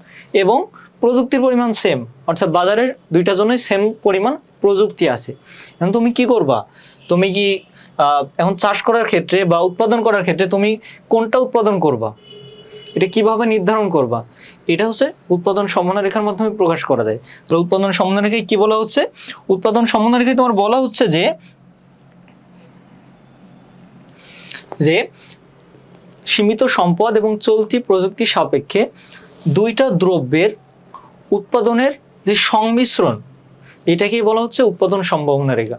এবং প্রযুক্তির পরিমাণ সেম, অর্থাৎ বাজারের দুইটার জন্যই সেম পরিমাণ প্রযুক্তি আছে। এখন তুমি কি করবা, তুমি কি এখন চাষ করার ক্ষেত্রে বা উৎপাদন করার ক্ষেত্রে তুমি কোনটা উৎপাদন করবা, এটা কিভাবে নির্ধারণ করবা? এটা হচ্ছে উৎপাদন সম্ভাবনা রেখার মাধ্যমে প্রকাশ করা যায়। তাহলে উৎপাদন সম্ভাবনা রেখায় কি বলা হচ্ছে, উৎপাদন সম্ভাবনা রেখায় তোমার বলা হচ্ছে যে সীমিত সম্পদ এবং চলতি প্রযুক্তি সাপেক্ষে দুইটা দ্রব্যের উৎপাদনের যে সংমিশ্রণ, এটাকেই বলা হচ্ছে উৎপাদন সম্ভাবনা রেখা।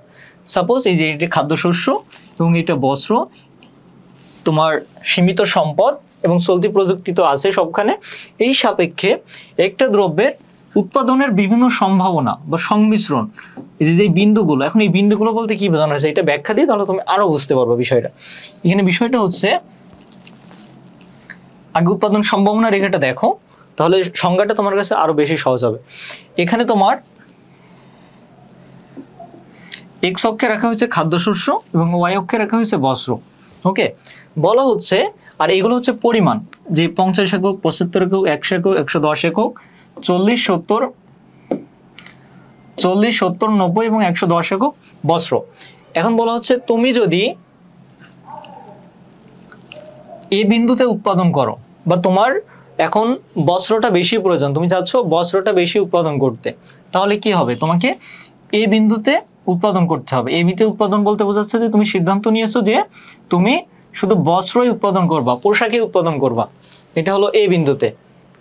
সাপোজ এই যে এটা খাদ্যশস্য এবং এটা বস্ত্র, তোমার সীমিত সম্পদ এবং চলতি প্রযুক্তি তো আছে সবখানে, এই সাপেক্ষে একটা দ্রব্যের উৎপাদনের বিভিন্ন সম্ভাবনা বা সংমিশ্রণ, এই যে বিন্দুগুলো, এখন এই বিন্দুগুলো বলতে কি বোঝানো হয়েছে এটা ব্যাখ্যা দিই, তাহলে তুমি আরো বুঝতে পারবে বিষয়টা। এখানে বিষয়টা হচ্ছে, আগে উৎপাদন সম্ভাবনা রেখাটা দেখো, তাহলে সংজ্ঞাটা তোমার কাছে আরো বেশি সহজ হবে। এখানে তোমার এক্স অক্ষে রাখা হয়েছে খাদ্যশস্য এবং ওয়াই অক্ষে রাখা হয়েছে বস্ত্র। ওকে, বলা হচ্ছে, আর এগুলো হচ্ছে পরিমাণ, যে 50 একক, 75 একক, 100 একক, 110 একক, 40, 70, 90 এবং 110 একক বস্ত্র। এখন বলা হচ্ছে তুমি যদি এই বিন্দুতে উৎপাদন করো, বা তোমার এখন বস্ত্রটা বেশি প্রয়োজন, তুমি চাচ্ছ বস্ত্রটা বেশি উৎপাদন করতে, তাহলে কি হবে, তোমাকে এই বিন্দুতে উৎপাদন করতে হবে। এই বিন্দুতে উৎপাদন বলতে বোঝাচ্ছে যে তুমি সিদ্ধান্ত নিয়েছো যে তুমি শুধু বস্ত্রই উৎপাদন করবা, পোশাকই উৎপাদন করবা। এটা হলো এই বিন্দুতে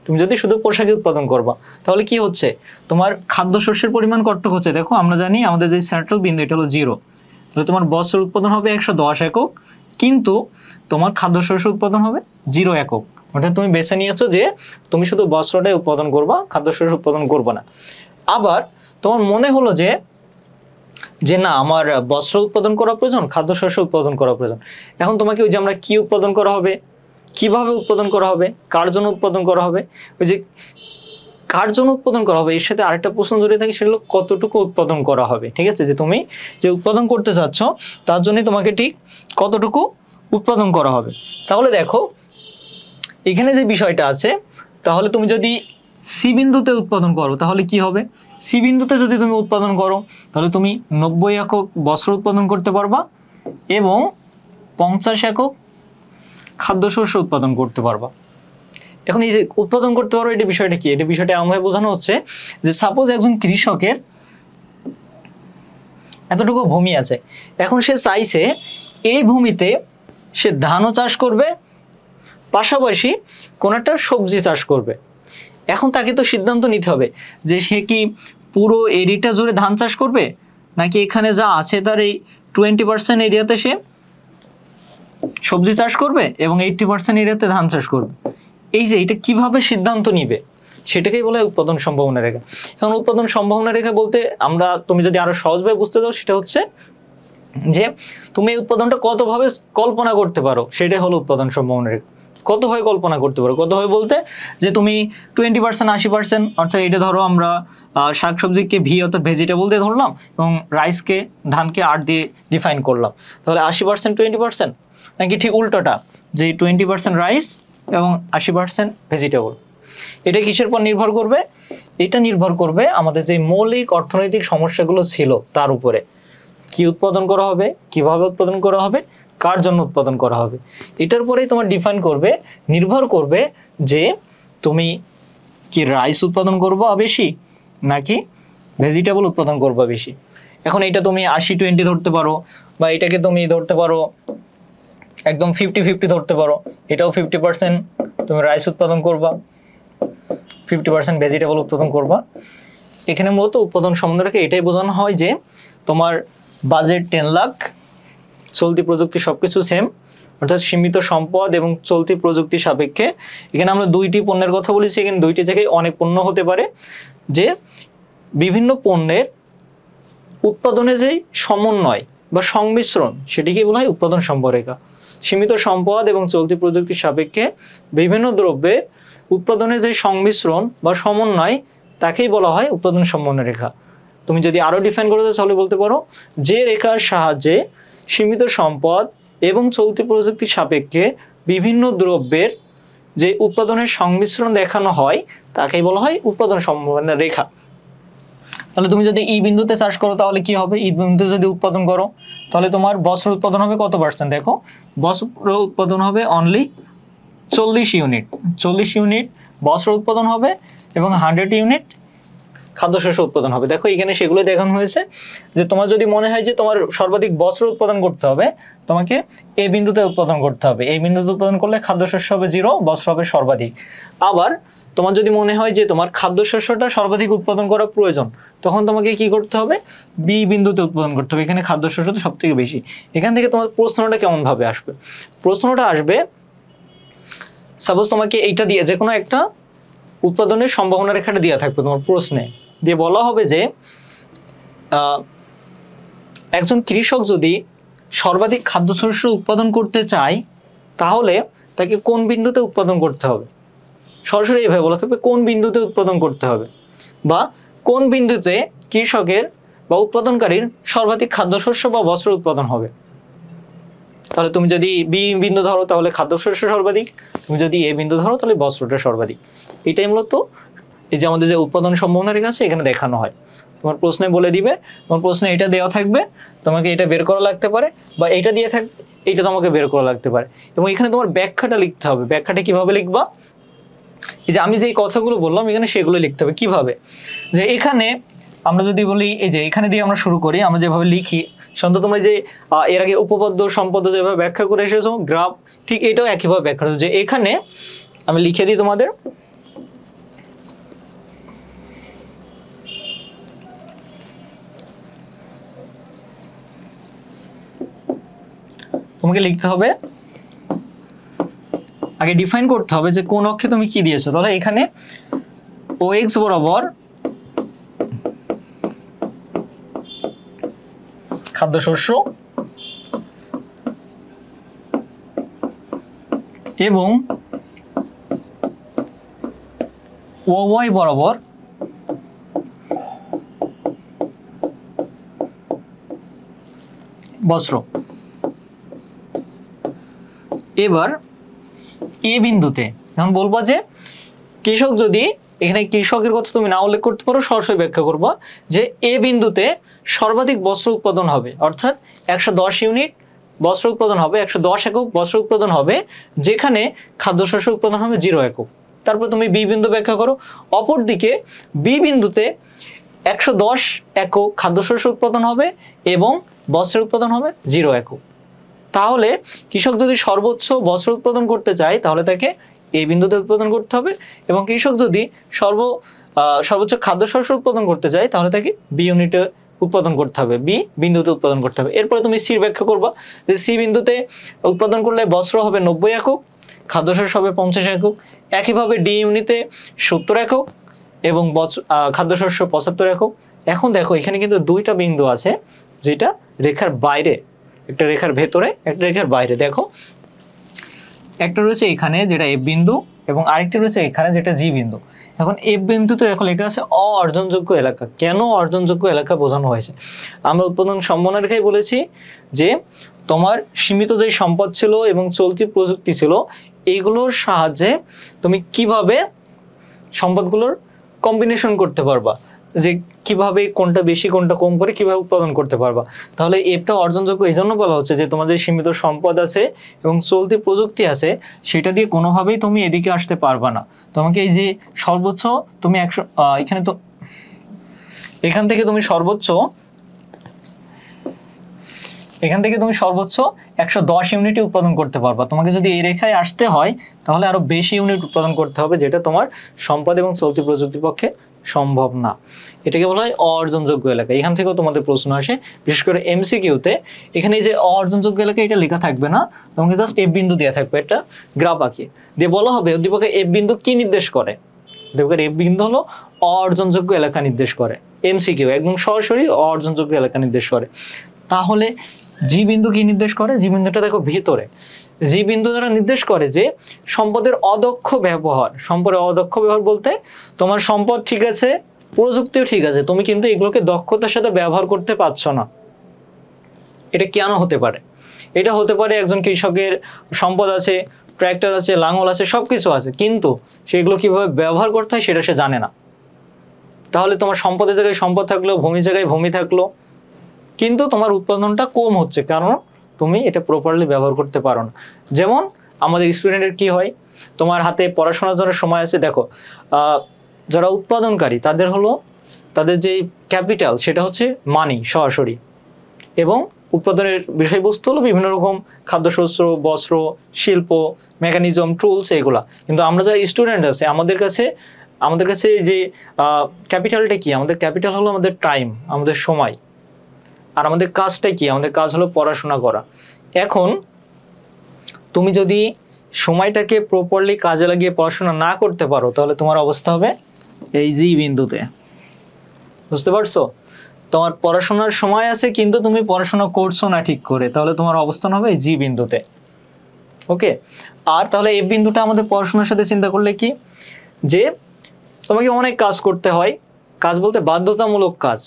তুমি যদি শুধু পোশাকই উৎপাদন করবা, তাহলে কি হচ্ছে, তোমার খাদ্যশস্যের পরিমাণ কতটুকু হচ্ছে দেখো, আমরা জানি আমাদের যে সেন্ট্রাল বিন্দু এটা হলো 0, তাহলে তোমার বস্ত্র উৎপাদন হবে 110 একক, কিন্তু তোমার খাদ্যশস্য উৎপাদন হবে 0 একক। অর্থাৎ তুমি বেছে নিয়েছো যে তুমি শুধু বস্ত্রটাই উৎপাদন করবা, খাদ্যশস্য উৎপাদন করবা না। আবার তোমার মনে হলো যে না, আমার বস্ত্র উৎপাদন করা প্রয়োজন, খাদ্যশস্য উৎপাদন করা প্রয়োজন। এখন তোমাকে ওই যে আমরা কি উৎপাদন করা হবে, কিভাবে উৎপাদন করা হবে, কার জন্য উৎপাদন করা হবে, ওই যে কার জন্য উৎপাদন করা হবে এর সাথে আরেকটা প্রশ্ন জড়িয়ে থাকে, সেগুলো কতটুকু উৎপাদন করা হবে। ঠিক আছে, যে তুমি যে উৎপাদন করতে চাচ্ছ তার জন্য তোমাকে ঠিক কতটুকু উৎপাদন করা হবে। তাহলে দেখো এখানে যে বিষয়টা আছে, তাহলে তুমি যদি সি বিন্দুতে উৎপাদন করো তাহলে কি হবে, সি বিন্দুতে যদি তুমি উৎপাদন করো তাহলে তুমি 90 একক বস্ত্র উৎপাদন করতে পারবা এবং 50 একক খাদ্যশস্য উৎপাদন করতে পারবা। এখন এই যে উৎপাদন করতে পারো, এটা বিষয়টা কি, এটা বিষয়টা আমায় বোঝানো হচ্ছে যে সাপোজ একজন কৃষকের এতটুকু ভূমি আছে, এখন সে চাইছে এই ভূমিতে সে ধানও চাষ করবে, পাশাপাশি কোন একটা সবজি চাষ করবে। এখন তাকে তো সিদ্ধান্ত নিতে হবে যে সে কি পুরো এরিয়াটা জুড়ে ধান চাষ করবে, নাকি এখানে যা আছে তার এই 20% এরিয়াতে সে সবজি চাষ করবে এবং 80% এরিয়াতে ধান চাষ করবে। এই যে এটা কিভাবে সিদ্ধান্ত নিবে, সেটাকেই বলা হয় উৎপাদন সম্ভাবনা রেখা। এখন উৎপাদন সম্ভাবনা রেখা বলতে আমরা, তুমি যদি আরো সহজভাবে বুঝতে দাও, সেটা হচ্ছে যে তুমি এই উৎপাদনটা কতভাবে কল্পনা করতে পারো, সেটাই হলো উৎপাদন সম্ভাবনা রেখা। কতভাবে কল্পনা করতে পারো, কতভাবে বলতে যে তুমি 20%, 80%, অর্থাৎ এটা ধরো আমরা শাকসবজিকে ভি অর্থাৎ ভেজিটেবল দিয়ে ধরলাম এবং রাইসকে, ধানকে আর দিয়ে ডিফাইন করলাম, তাহলে 80% 20%, নাকি ঠিক উল্টোটা যে 20% রাইস এবং 80% ভেজিটেবল। এটা কিসের পর নির্ভর করবে, এটা নির্ভর করবে আমাদের যে মৌলিক অর্থনৈতিক সমস্যাগুলো ছিল তার উপরে। কি উৎপাদন করা হবে, কিভাবে উৎপাদন করা হবে, কার জন্য উৎপাদন করা হবে, এটার পরেই তোমার ডিফাইন করবে, নির্ভর করবে যে তুমি কি রাইস উৎপাদন করবা বেশি নাকি ভেজিটেবল উৎপাদন করবা বেশি। এখন এটা তুমি 80-20 ধরতে পারো, বা এটাকে তুমি ধরতে পারো একদম 50-50 ধরতে পারো, এটাও 50% তুমি রাইস উৎপাদন করবা, 50% ভেজিটেবল উৎপাদন করবা। এখানে মূলত উৎপাদন সম্বন্ধে এটাই বোঝানো হয় যে তোমার বাজেট 10 লাখ, চলতি প্রযুক্তি সবকিছু সেম, অর্থাৎ সীমিত সম্পদ এবং চলতি প্রযুক্তি সাপেক্ষে। এখানে আমরা দুইটি পণ্যের কথা বলেছি, এখানে দুইটি জায়গায় অনেক পণ্য হতে পারে, যে বিভিন্ন পণ্যের উৎপাদনে যে সমন্বয় বা সংমিশ্রণ, সেটিকে বলা হয় উৎপাদন সম্ভাবনা রেখা। সীমিত সম্পদ এবং চলতি প্রযুক্তির সাপেক্ষে বিভিন্ন দ্রব্যের উৎপাদনের যে সংমিশ্রণ বা সমন্বয়, তাকেই বলা হয় উৎপাদন সম্ভাবনা রেখা। তুমি যদি আরো ডিফাইন করতে তাহলে বলতে পারো যে রেখার সাহায্যে সীমিত সম্পদ এবং চলতি প্রযুক্তির সাপেক্ষে বিভিন্ন দ্রব্যের যে উৎপাদনের সংমিশ্রণ দেখানো হয়, তাকেই বলা হয় উৎপাদন সম্ভাবনা রেখা। তাহলে তুমি যদি ই বিন্দুতে চাষ করো তাহলে কি হবে, ই বিন্দুতে যদি উৎপাদন করো তাহলে তোমার বস্ত্র উৎপাদন হবে কত %, দেখো বস্ত্র উৎপাদন হবে অনলি 40 ইউনিট, 40 ইউনিট বস্ত্র উৎপাদন হবে এবং 100 ইউনিট খাদ্যশস্য উৎপাদন হবে। দেখো এখানে সেগুলো দেখানো হয়েছে যে তোমার যদি মনে হয় যে তোমার সর্বাধিক বস্ত্র উৎপাদন করতে হবে, তোমাকে এই বিন্দুতে উৎপাদন করতে হবে, এই বিন্দুতে উৎপাদন করলে খাদ্যশস্য হবে 0, বস্ত্র হবে সর্বাধিক। আবার তোমার যদি মনে হয় যে তোমার খাদ্যশস্যটা সর্বাধিক উৎপাদন করা প্রয়োজন, তখন তোমাকে কি করতে হবে, বি বিন্দুতে উৎপাদন করতে হবে। এখানে খাদ্যশস্যটা সব থেকে বেশি। এখান থেকে তোমার প্রশ্নটা কেমন ভাবে আসবে? প্রশ্নটা আসবে, সাপোজ তোমাকে এইটা দিয়ে যে কোনো একটা উৎপাদনের সম্ভাবনা রেখাটা দেওয়া থাকবে তোমার প্রশ্নে, দিয়ে বলা হবে যে একজন কৃষক যদি সর্বাধিক খাদ্যশস্য উৎপাদন করতে চায় তাহলে তাকে কোন বিন্দুতে উৎপাদন করতে হবে। সরাসরি এভাবে বলা থাকবে কোন বিন্দুতে উৎপাদন করতে হবে, বা কোন বিন্দুতে কৃষকের বা উৎপাদনকারীর সর্বাধিক খাদ্যশস্য বা বস্ত্র উৎপাদন হবে। তাহলে তুমি যদি বি বিন্দু ধরো তাহলে খাদ্যশস্য সর্বাধিক, তুমি যদি এ বিন্দু ধরো তাহলে বস্ত্রটা সর্বাধিক। এটাই মূলত এই যে আমাদের যে উৎপাদন সম্ভাবনা রেখা আছে এখানে দেখানো হয়। তোমার প্রশ্নে বলে দিবে, তোমার প্রশ্নে এটা দেওয়া থাকবে, তোমাকে এটা বের করা লাগতে পারে, বা এটা দিয়ে থাকবে, এটা তোমাকে বের করা লাগতে পারে। এবং এখানে তোমার ব্যাখ্যাটা লিখতে হবে। ব্যাখ্যাটা কিভাবে লিখবা, এই যে আমি যে কথাগুলো বললাম এখানে সেগুলো লিখতে হবে। কিভাবে, যে এখানে আমরা যদি বলি, এই যে এখানে দিয়ে আমরা শুরু করি, আমরা যেভাবে লিখি সাধারণত তোমরা যে এর আগে উপপাদ্য সম্পদ্য যেভাবে ব্যাখ্যা করে এসেছো গ্রাফ, ঠিক এটাও একইভাবে ব্যাখ্যা করো। যে এখানে আমি লিখে দিই তোমাদের, তোমাকে লিখতে হবে, আগে ডিফাইন করতে হবে যে কোন অক্ষে তুমি কি দিয়েছো। তাহলে এখানে ও এক্স বরাবর খাদ্যশস্য এবং ও ওয়াই বরাবর বস্ত্র। এবার এ বিন্দুতে এখন বলবো যে কৃষক যদি, এখানে কৃষকের কথা তুমি না উল্লেখ করতে পারো, সরাসরি ব্যাখ্যা করবো যে এ বিন্দুতে সর্বাধিক বস্ত্র উৎপাদন হবে, অর্থাৎ 110 ইউনিট বস্ত্র উৎপাদন হবে, 110 একক বস্ত্র উৎপাদন হবে, যেখানে খাদ্যশস্য উৎপাদন হবে 0 একক। তারপর তুমি বি বিন্দু ব্যাখ্যা করো। অপরদিকে বি বিন্দুতে 110 একক খাদ্যশস্য উৎপাদন হবে এবং বস্ত্রের উৎপাদন হবে 0 একক। তাহলে কৃষক যদি সর্বোচ্চ বস্ত্র উৎপাদন করতে চায় তাহলে তাকে এই বিন্দুতে উৎপাদন করতে হবে, এবং কৃষক যদি সর্বোচ্চ খাদ্যশস্য উৎপাদন করতে চায় তাহলে তাকে বি ইউনিটে উৎপাদন করতে হবে, বি বিন্দুতে উৎপাদন করতে হবে। এরপরে তুমি সির ব্যাখ্যা করবা, যে সি বিন্দুতে উৎপাদন করলে বস্ত্র হবে 90 একক, খাদ্যশস্য হবে 50 একক। একইভাবে ডি ইউনিটে 70 একক এবং খাদ্যশস্য 75 একক। এখন দেখো এখানে কিন্তু দুইটা বিন্দু আছে, যেটা রেখার বাইরে, একটা রেখার ভেতরে, একটা রেখার বাইরে। দেখো একটা রয়েছে এখানে যেটা এফ বিন্দু, এবং আরেকটি রয়েছে এখানে যেটা জি বিন্দু। এখন এফ বিন্দুতে দেখো লেখা আছে অর্জনযোগ্য এলাকা। কেন অর্জনযোগ্য এলাকা বোঝানো হয়েছে? আমরা উৎপাদন সম্ভাবনা রেখায় বলেছি যে তোমার সীমিত যে সম্পদ ছিল এবং চলতি প্রযুক্তি ছিল, এইগুলোর সাহায্যে তুমি কিভাবে সম্পদগুলোর কম্বিনেশন করতে পারবা, যে কিভাবে কোনটা বেশি কোনটা কম করে কিভাবে উৎপাদন করতে পারবা। তাহলে এফটা অর্জনযোগ্য এই জন্য বলা হচ্ছে যে তোমার যে সীমিত সম্পদ আছে এবং চলতি প্রযুক্তি আছে সেটা দিয়ে কোনোভাবেই তুমি এদিকে আসতে পারবা না। তোমাকে এই যে সর্বোচ্চ তুমি এখানে তো এখান থেকে তুমি সর্বোচ্চ 110 ইউনিট উৎপাদন করতে পারবা। তোমাকে যদি এই রেখায় আসতে হয় তাহলে আরো বেশি ইউনিট উৎপাদন করতে হবে, যেটা তোমার সম্পদ এবং চলতি প্রযুক্তির পক্ষে সম্ভব না। এটাকে বলা হয় অর্জনযোগ্য এলাকা। এখান থেকেও তোমাদের প্রশ্ন আসে, বিশেষ করে এমসিকিউতে। এখানে এই যে অর্জনযোগ্য এলাকা এটা লেখা থাকবে না, তোমাকে জাস্ট এফ বিন্দু দেওয়া থাকবে, একটা গ্রাফ আঁকিয়ে দিয়ে বলা হবে উদ্দীপকে এফ বিন্দু কি নির্দেশ করে। উদ্দীপকের এফ বিন্দু হলো অর্জনযোগ্য এলাকা নির্দেশ করে। এমসিকিউ একদম সরাসরি অর্জনযোগ্য এলাকা নির্দেশ করে। তাহলে জি বিন্দু কি নির্দেশ করে? জি বিন্দুটা দেখো ভিতরে। জি বিন্দু দ্বারা নির্দেশ করে যে সম্পদের অদক্ষ ব্যবহার। সম্পদের অদক্ষ ব্যবহার বলতে তোমার সম্পদ ঠিক আছে, প্রযুক্তিও ঠিক আছে, তুমি কিন্তু এগুলোকে দক্ষতার সাথে ব্যবহার করতে পারছো না। এটা কেন হতে পারে? এটা হতে পারে একজন কৃষকের সম্পদ আছে, ট্র্যাক্টর আছে, লাঙল আছে, সবকিছু আছে, কিন্তু সেগুলো কিভাবে ব্যবহার করতে হয় সেটা সে জানে না। তাহলে তোমার সম্পদের জায়গায় সম্পদ থাকলো, ভূমির জায়গায় ভূমি থাকলো, কিন্তু তোমার উৎপাদনটা কম হচ্ছে, কারণ তুমি এটা প্রপারলি ব্যবহার করতে পারো না। যেমন আমাদের স্টুডেন্টের কি হয়, তোমার হাতে পড়াশোনার জন্য সময় আছে, দেখো যারা উৎপাদনকারী তাদের যে ক্যাপিটাল সেটা হচ্ছে মানি সরাসরি, এবং উৎপাদনের বিষয়বস্তু হলো বিভিন্ন রকম খাদ্যশস্য, বস্ত্র, শিল্প, মেকানিজম, টুলস, এগুলা। কিন্তু আমরা যারা স্টুডেন্ট আছে আমাদের কাছে যে ক্যাপিটালটা কি, আমাদের ক্যাপিটাল হলো আমাদের টাইম, আমাদের সময়। আর আমাদের কাজটা কি, আমাদের কাজ হলো পড়াশোনা করা। এখন তুমি যদি সময়টাকে প্রপারলি কাজে লাগিয়ে পড়াশোনা না করতে পারো, তাহলে তোমার অবস্থা হবে এই জি বিন্দুতে। বুঝতে পারছো? তোমার পড়াশোনার সময় আছে কিন্তু তুমি পড়াশোনা করছো না ঠিক করে, তাহলে তোমার অবস্থান হবে জি বিন্দুতে। ওকে। আর তাহলে এই বিন্দুটা আমাদের পড়াশোনার সাথে চিন্তা করলে কি, যে তোমাকে অনেক কাজ করতে হয়, কাজ বলতে বাধ্যতামূলক কাজ,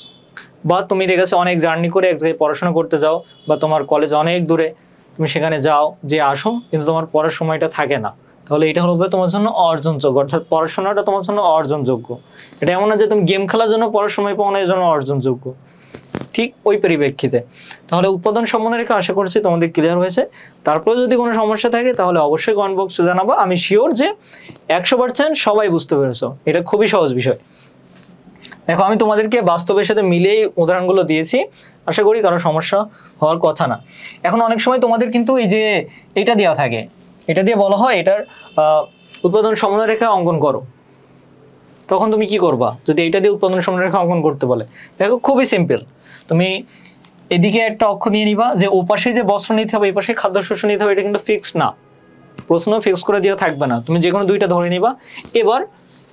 বা তুমি দেখেছো অনেক জার্নি করে এক জায়গায় পড়াশোনা করতে যাও, বা তোমার কলেজ অনেক দূরে, তুমি সেখানে যাও যে আসো, কিন্তু তোমার পড়ার সময়টা থাকে না, তাহলে এটা হলো তোমার জন্য অর্জনযোগ্য, অর্থাৎ পড়াশোনাটা তোমার জন্য অর্জনযোগ্য। এটা এমন না যে তুমি গেম খেলার জন্য পড়ার সময় পাও না, এর জন্য অর্জনযোগ্য। ঠিক ওই পরিপ্রেক্ষিতে তাহলে উৎপাদন সম্বন্ধে আশা করছি তোমাদের ক্লিয়ার হয়েছে। তারপরে যদি কোনো সমস্যা থাকে তাহলে অবশ্যই কমেন্ট বক্সে জানাবো। আমি শিওর যে 100% সবাই বুঝতে পেরেছো, এটা খুবই সহজ বিষয়। দেখো আমি তোমাদেরকে বাস্তবের সাথে মিলেই উদাহরণগুলো দিয়েছি, আশা করি কারো সমস্যা হওয়ার কথা না। এখন অনেক সময় তোমাদের কিন্তু এই যে এটা দেওয়া থাকে, এটা দিয়ে বলা হয় এটার উৎপাদন সমন্বয়রেখা অঙ্কন করো, তখন তুমি কি করবা যদি এটা দিয়ে উৎপাদন সমন্বয়রেখা অঙ্কন করতে বলে? দেখো খুবই সিম্পল, তুমি এদিকে একটা অক্ষ নিয়ে নিবা, যে ওপাশে যে বস্ত্র নিতে হবে, এই পাশে খাদ্যশস্য নিতে হবে, এটা কিন্তু ফিক্সড না, প্রশ্ন ফিক্স করে দেওয়া থাকবে না, তুমি যে কোনো দুইটা ধরে নিবা। এবার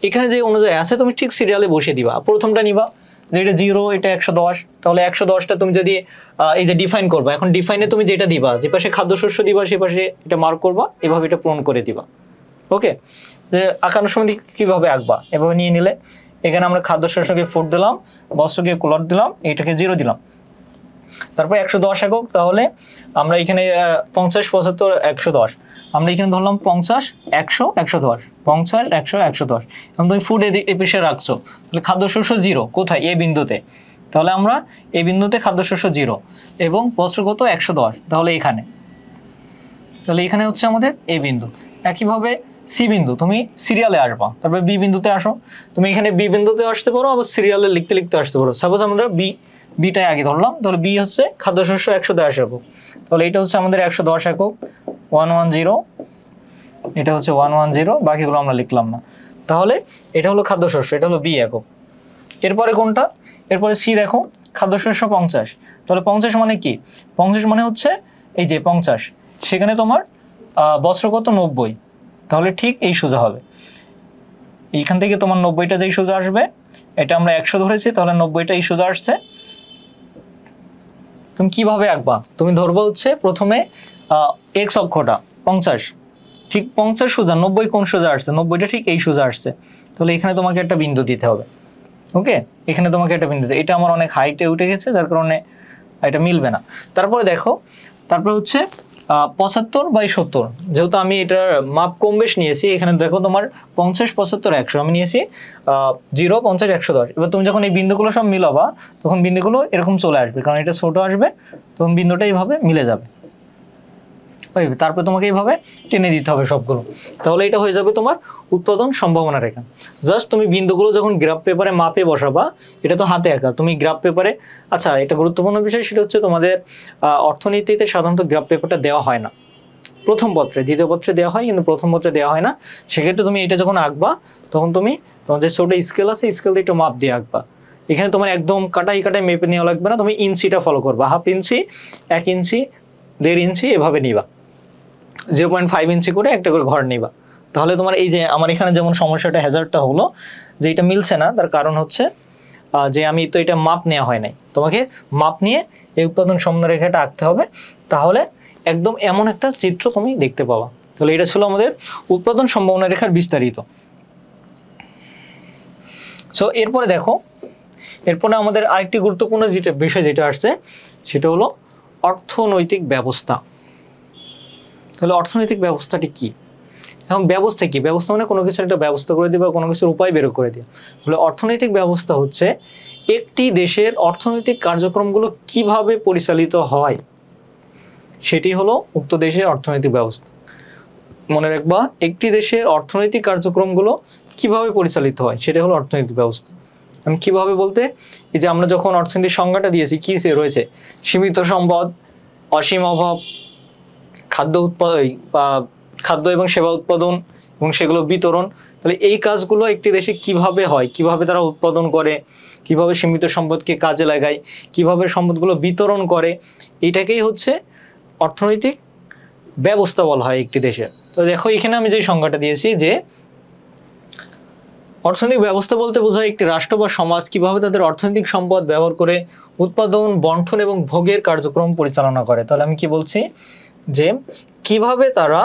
এখানে যে অনুযায়ী আছে তুমি ঠিক সিরিয়ালে বসিয়ে দিবা। প্রথমটা নিবা যে এটা 0, এটা 110, তাহলে 110টা তুমি যদি এই যে ডিফাইন করবা, এখন ডিফাইনে তুমি যেটা দিবা, যে পাশে খাদ্যশস্য দিবা সে পাশে এটা মার্ক করবা, এভাবে এটা পূরণ করে দিবা। ওকে, যে আঁকানোর সময় কিভাবে আঁকবা, এভাবে নিয়ে নিলে এখানে আমরা খাদ্যশস্যকে 4 দিলাম, বস্ত্রকে কোলর দিলাম, এইটাকে 0 দিলাম, তারপর 110 একক, তাহলে আমরা এখানে 50, 75, 110, আমরা এখানে ধরলাম 50, 100, 110, 50, 100, 110। এবং তুমি ফুড এ পেশে রাখছো, তাহলে খাদ্যশস্য 0 কোথায়, এ বিন্দুতে, তাহলে আমরা এই বিন্দুতে খাদ্যশস্য 0 এবং বস্ত্র কত 110, তাহলে এখানে, তাহলে এখানে হচ্ছে আমাদের এ বিন্দু। একইভাবে সি বিন্দু, তুমি সিরিয়ালে আসবা, তারপরে বি বিন্দুতে আসো, তুমি এখানে বি বিন্দুতে আসতে পারো, আবার সিরিয়ালে লিখতে লিখতে আসতে পারো। সাপোজ আমরা বিটাই আগে ধরলাম, তাহলে বি হচ্ছে খাদ্যশস্য 110 একক, তাহলে এটা হচ্ছে আমাদের 110 একক, 110, এটা হচ্ছে 110, বাকিগুলো আমরা লিখলাম না। তাহলে এটা হলো খাদ্যশস্য, এটা হলো বি একক। এরপরে কোনটা, এরপরে সি দেখো, খাদ্যশস্য 50, তাহলে 50 মানে কি, 50 মানে হচ্ছে এই যে 50, সেখানে তোমার বস্ত্র কত 90, তাহলে ঠিক এই সোজা হবে, এইখান থেকে তোমার 90টা যেই সোজা আসবে, এটা আমরা 100 ধরেছি, তাহলে 90টা এই সোজা আসছে। তুমি কিভাবে আঁকবা, তুমি ধরবো হচ্ছে প্রথমে এক্স অক্ষটা 50, ঠিক 50 সোজা, 90 কোন সোজা আসছে, 90টা ঠিক এই সোজা আসছে, তাহলে এখানে তোমাকে একটা বিন্দু দিতে হবে। ওকে, এখানে তোমাকে একটা বিন্দু দিতে, এটা আমার অনেক হাইটে উঠে গেছে যার কারণে এটা মিলবে না। তারপরে দেখো, তারপরে হচ্ছে 75/70, যেহেতু আমি এটার মাপ কম বেশ নিয়েছি, এখানে দেখো তোমার 50, 75, 100 আমি নিয়েছি 0, 50, 110। এবার তুমি যখন এই বিন্দুগুলো সব মিলাবা, তখন বিন্দুগুলো এরকম চলে আসবে, কারণ এটা ছোট আসবে, তখন বিন্দুটা এইভাবে মিলে যাবে। তারপরে তোমাকে এইভাবে টেনে দিতে হবে সবগুলো, তাহলে এটা হয়ে যাবে তোমার উৎপাদন সম্ভাবনা রেখা। জাস্ট তুমি বিন্দুগুলো যখন গ্রাফ পেপারে মাপে বসাবা, এটা তো হাতে আঁকা, তুমি গ্রাফ পেপারে, আচ্ছা এটা গুরুত্বপূর্ণ বিষয়, সেটা হচ্ছে তোমাদের অর্থনীতিতে সাধারণত গ্রাফ পেপারটা দেওয়া হয় না, প্রথম পত্রে, দ্বিতীয় পত্রে দেওয়া হয়, কিন্তু প্রথম পত্রে দেওয়া হয় না। সেক্ষেত্রে তুমি এটা যখন আঁকবা, তখন তুমি তোমার যে ছোট স্কেল আছে, স্কেল দিয়ে একটু মাপ দিয়ে আঁকবা। এখানে তোমার একদম কাটাই মেপে নেওয়া লাগবে না, তুমি ইঞ্চিটা ফলো করবা, 1/2 ইঞ্চি, 1 ইঞ্চি, 1.5 ইঞ্চি এভাবে নিবা, 0.5 ইঞ্চি করে একটা করে ঘর নিবা। তাহলে তোমার এই যে আমার এখানে যেমন সমস্যাটা, হ্যাজার্ডটা হলো যে এটা মিলছে না, তার কারণ হচ্ছে যে আমি তো এটা মাপ নেওয়া হয় নাই, তোমাকে মাপ নিয়ে এই উৎপাদন সম্ভাবনা রেখাটা আঁকতে হবে, তাহলে একদম এমন একটা চিত্র তুমি দেখতে পাবা। তাহলে এটা ছিল আমাদের উৎপাদন সম্ভাবনা রেখার বিস্তারিত। সো এরপরে দেখো, এরপরে আমাদের আরেকটি গুরুত্বপূর্ণ বিষয় যেটা আসছে, সেটা হলো অর্থনৈতিক ব্যবস্থা। তাহলে অর্থনৈতিক ব্যবস্থাটি কি? এখন ব্যবস্থা কি, ব্যবস্থা মানে কোনো কিছুর একটা ব্যবস্থা করে দিবা, কোনো কিছুর উপায় বের করে দিবা। তাহলে অর্থনৈতিক ব্যবস্থা হচ্ছে একটি দেশের অর্থনৈতিক কার্যক্রমগুলো কিভাবে পরিচালিত হয়, সেটি হলো উক্ত দেশের অর্থনৈতিক ব্যবস্থা। মনে রাখবা, একটি দেশের অর্থনৈতিক কার্যক্রমগুলো কিভাবে পরিচালিত হয়, সেটা হলো অর্থনৈতিক ব্যবস্থা। আমি কিভাবে বলতে, এই যে আমরা যখন অর্থনীতির সংজ্ঞাটা দিয়েছি, কি রয়েছে, সীমিত সম্পদ, অসীম অভাব, খাদ্য উৎপাদন বা খাদ্য এবং সেবা উৎপাদন এবং সেগুলো বিতরণ। তাহলে এই কাজগুলো একটি দেশে কিভাবে হয়, কিভাবে তারা উৎপাদন করে, কিভাবে সীমিত সম্পদকে কাজে লাগায়, কিভাবে সম্পদগুলো বিতরণ করে, এটাকেই হচ্ছে অর্থনৈতিক ব্যবস্থা বলা হয় একটি দেশের। তো দেখো এখানে আমি যে সংজ্ঞাটা দিয়েছি যে অর্থনৈতিক ব্যবস্থা বলতে বোঝায় একটি রাষ্ট্র বা সমাজ কিভাবে তাদের অর্থনৈতিক সম্পদ ব্যবহার করে উৎপাদন, বন্টন এবং ভোগের কার্যক্রম পরিচালনা করে। তাহলে আমি কি বলছি যে কিভাবে তারা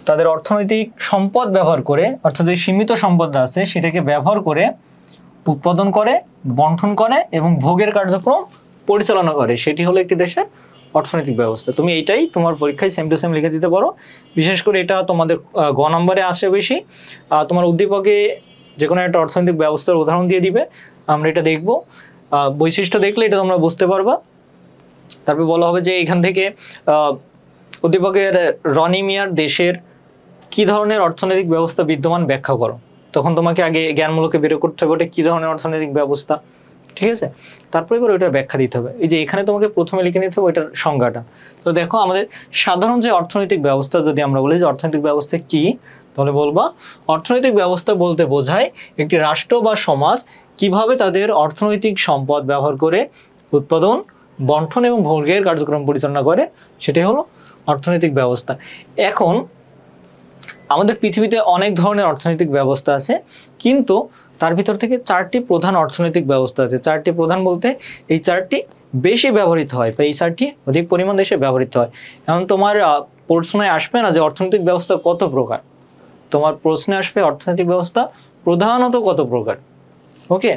তাদের অর্থনৈতিক সম্পদ ব্যবহার করে, অর্থাৎ যে সীমিত সম্পদ আছে সেটাকে ব্যবহার করে উৎপাদন করে, বন্টন করে এবং ভোগের কার্যক্রম পরিচালনা করে, সেটি হলো একটি দেশের অর্থনৈতিক ব্যবস্থা। তুমি এইটাই তোমার পরীক্ষায় সেম টু সেম লিখে দিতে পারো। বিশেষ করে এটা তোমাদের গ নম্বরে আসে বেশি। তোমার উদ্দীপকে যে কোনো একটা অর্থনৈতিক ব্যবস্থার উদাহরণ দিয়ে দিবে, আমরা এটা দেখব, বৈশিষ্ট্য দেখলে এটা তোমরা বুঝতে পারবা। তারপর বলা হবে যে এখান থেকে উদ্দীপকের রনি মিয়ার দেশের কি ধরনের অর্থনৈতিক ব্যবস্থা বিদ্যমান ব্যাখ্যা করো। তখন তোমাকে আগে জ্ঞানমূলকে বের করতে হবে ওটা কি ধরনের অর্থনৈতিক ব্যবস্থা, ঠিক আছে? তারপরে এবার ওইটার ব্যাখ্যা দিতে হবে। এই যে এখানে তোমাকে প্রথমে লিখে নিতে হবে ওইটার সংজ্ঞাটা। তো দেখো আমাদের সাধারণ যে অর্থনৈতিক ব্যবস্থা, যদি আমরা বলি যে অর্থনৈতিক ব্যবস্থা কি, তাহলে বলবা অর্থনৈতিক ব্যবস্থা বলতে বোঝায় একটি রাষ্ট্র বা সমাজ কিভাবে তাদের অর্থনৈতিক সম্পদ ব্যবহার করে উৎপাদন, বন্টন এবং ভোগের কার্যক্রম পরিচালনা করে, সেটাই হলো অর্থনৈতিক ব্যবস্থা। এখন আমাদের পৃথিবীতে অনেক ধরনের অর্থনৈতিক ব্যবস্থা আছে, কিন্তু তার ভিতর থেকে চারটি প্রধান অর্থনৈতিক ব্যবস্থা আছে। চারটি প্রধান বলতে এই চারটি বেশি ব্যবহৃত হয় বা এই চারটি অধিক পরিমাণ দেশে ব্যবহৃত হয়। এখন তোমার প্রশ্নে আসবে না যে অর্থনৈতিক ব্যবস্থা কত প্রকার, তোমার প্রশ্নে আসবে অর্থনৈতিক ব্যবস্থা প্রধানত কত প্রকার। ওকে,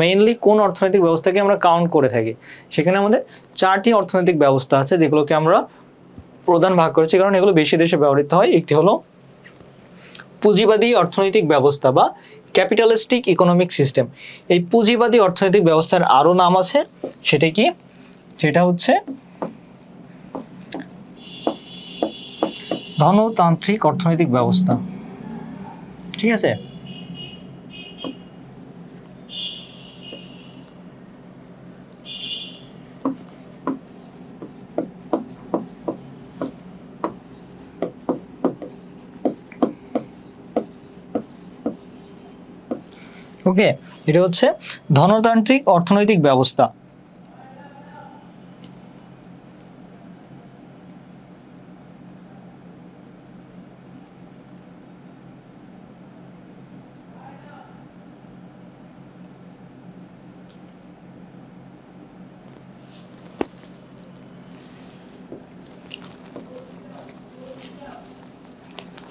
মেইনলি কোন অর্থনৈতিক ব্যবস্থাকে আমরা কাউন্ট করে থাকি, সেখানে আমাদের চারটি অর্থনৈতিক ব্যবস্থা আছে যেগুলোকে আমরা প্রধান ভাগ করেছি কারণ এগুলো বেশি দেশে ব্যবহৃত হয়। একটি হলো পুঁজিবাদী অর্থনৈতিক ব্যবস্থা বা ক্যাপিটালিস্টিক ইকোনমিক সিস্টেম। এই পুঁজিবাদী অর্থনৈতিক ব্যবস্থার আরো নাম আছে, সেটা কি, সেটা হচ্ছে ধনতান্ত্রিক অর্থনৈতিক ব্যবস্থা, ঠিক আছে? ওকে, এটা হচ্ছে ধনতান্ত্রিক অর্থনৈতিক ব্যবস্থা।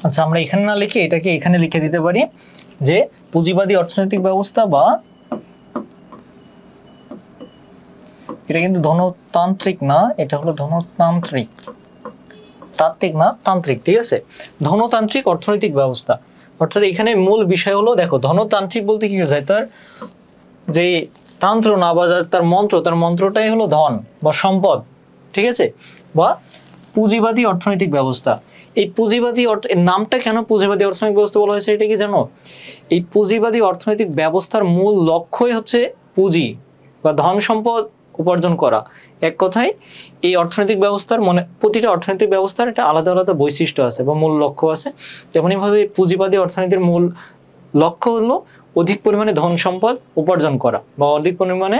আচ্ছা, আমরা এখানে না লিখে এটাকে এখানে লিখে দিতে পারি যে পুঁজিবাদী অর্থনৈতিক ব্যবস্থা, বা এটা কিন্তু ধনতান্ত্রিক না, এটা হলো ধনতান্ত্রিক, তাত্ত্বিক না তান্ত্রিক, ঠিক আছে? ধনতান্ত্রিক অর্থনৈতিক ব্যবস্থা, অর্থাৎ এখানে মূল বিষয় হলো, দেখো ধনতান্ত্রিক বলতে কি বোঝায়, তার যে তান্ত্র না বা তার মন্ত্রটাই হলো ধন বা সম্পদ, ঠিক আছে? বা পুঁজিবাদী অর্থনৈতিক ব্যবস্থা। এই পুঁজিবাদী নামটা কেন পুঁজিবাদী অর্থনৈতিক ব্যবস্থা বলা হয়েছে এটা কি জানো? এই পুঁজিবাদী অর্থনৈতিক ব্যবস্থার মূল লক্ষ্যই হচ্ছে পুঁজি বা ধন সম্পদ উপার্জন করা। এক কথায় এই অর্থনৈতিক ব্যবস্থার প্রতিটা অর্থনৈতিক ব্যবস্থার একটা আলাদা আলাদা বৈশিষ্ট্য আছে বা মূল লক্ষ্য আছে। তেমনিভাবে পুঁজিবাদী অর্থনীতির মূল লক্ষ্য হলো অধিক পরিমাণে ধন সম্পদ উপার্জন করা বা অধিক পরিমাণে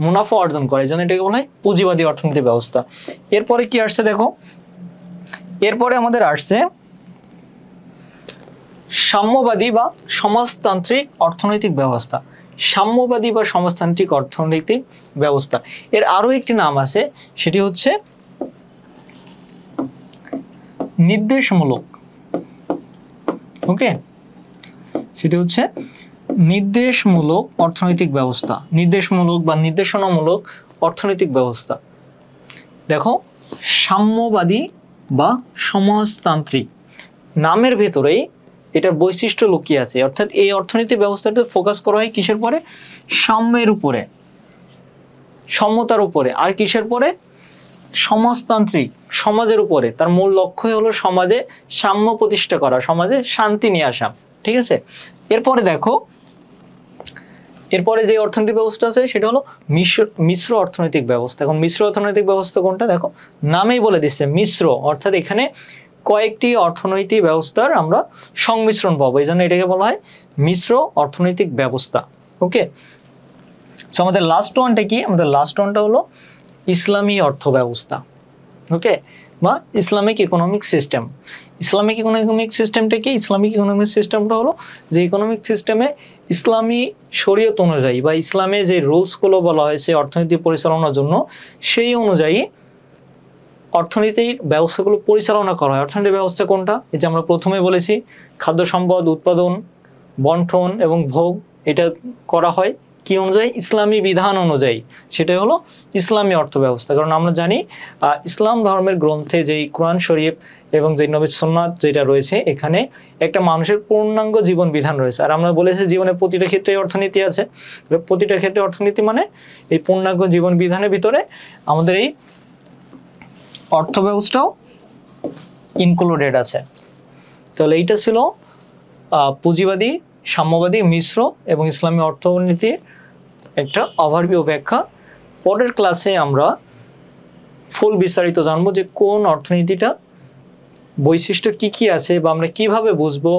মুনাফা অর্জন করা, এই জন্য এটাকে বলা হয় পুঁজিবাদী অর্থনৈতিক ব্যবস্থা। এরপরে কি আসছে দেখো, এরপরে আমাদের আসছে সাম্যবাদী বা সমাজতান্ত্রিক অর্থনৈতিক ব্যবস্থা। সাম্যবাদী বা সমাজতান্ত্রিক অর্থনৈতিক ব্যবস্থা, এর আরো একটি নাম আছে, সেটি হচ্ছে নির্দেশমূলক। ওকে, সেটি হচ্ছে নির্দেশমূলক অর্থনৈতিক ব্যবস্থা, নির্দেশমূলক বা নির্দেশনামূলক অর্থনৈতিক ব্যবস্থা। দেখো, সাম্যবাদী বা সমাজতান্ত্রিক নামের ভেতরেই এটার বৈশিষ্ট্য লুকিয়ে আছে, অর্থাৎ এই অর্থনৈতিক ব্যবস্থাটা ফোকাস করা হয় কিসের পরে? সাম্যের উপরে, সমতার উপরে। আর কিসের পরে? সমাজতান্ত্রিক, সমাজের উপরে। তার মূল লক্ষ্যই হলো সমাজে সাম্য প্রতিষ্ঠা করা, সমাজে শান্তি নিয়ে আসা, ঠিক আছে? এরপরে দেখো এরপরে যে অর্থনৈতিক ব্যবস্থা আছে সেটা হলো মিশ্র অর্থনৈতিক ব্যবস্থা। এখন মিশ্র অর্থনৈতিক ব্যবস্থা কোনটা দেখো, নামেই বলে দিচ্ছে মিশ্র, অর্থাৎ এখানে কয়েকটি অর্থনৈতিক ব্যবস্থার আমরা সংমিশ্রণ পাবো, এই জন্য এটাকে বলা হয় মিশ্র অর্থনৈতিক ব্যবস্থা। ওকে, সো আমাদের লাস্ট ওয়ানটা কি, আমাদের লাস্ট ওয়ানটা হলো ইসলামী অর্থ ব্যবস্থা। ওকে, বা Islamic economic system. Islamic economic সিস্টেমটা কি, ইসলামিক ইকোনমিক সিস্টেমটা হলো যে ইকোনমিক সিস্টেমে ইসলামী শরীয়ত অনুযায়ী বা ইসলামে যে রুলসগুলো বলা হয়েছে অর্থনীতি পরিচালনার জন্য, সেই অনুযায়ী অর্থনীতির ব্যবস্থাগুলো পরিচালনা করা হয়। অর্থনীতির ব্যবস্থা কোনটা, এই যে আমরা প্রথমে বলেছি খাদ্য সম্পদ উৎপাদন, বন্টন এবং ভোগ, এটা করা হয় কি অনুযায়ী, ইসলামী বিধান অনুযায়ী, সেটাই হলো ইসলামী অর্থ ব্যবস্থা। কারণ আমরা জানি ইসলাম ধর্মের গ্রন্থে যেই কোরআন শরীফ এবং যে নবী সুন্নাত যেটা রয়েছে, এখানে একটা মানুষের পূর্ণাঙ্গ জীবন বিধান রয়েছে। আর আমরা বলেছি জীবনের প্রতিটা ক্ষেত্রে অর্থনীতি আছে, প্রতিটা ক্ষেত্রে অর্থনীতি মানে এই পূর্ণাঙ্গ জীবন বিধানের ভিতরে আমাদের এই অর্থ ব্যবস্থাও ইনক্লুডেড আছে। তাহলে এইটা ছিল পুঁজিবাদী, সাম্যবাদী, মিশ্র এবং ইসলামী অর্থনীতির একটা ওভারভিউ ব্যাখ্যা। পরের ক্লাসে আমরা ফুল বিস্তারিত জানবো যে কোন অর্থনীতিটা বৈশিষ্ট্য কি কি আছে, বা আমরা কিভাবে বুঝবো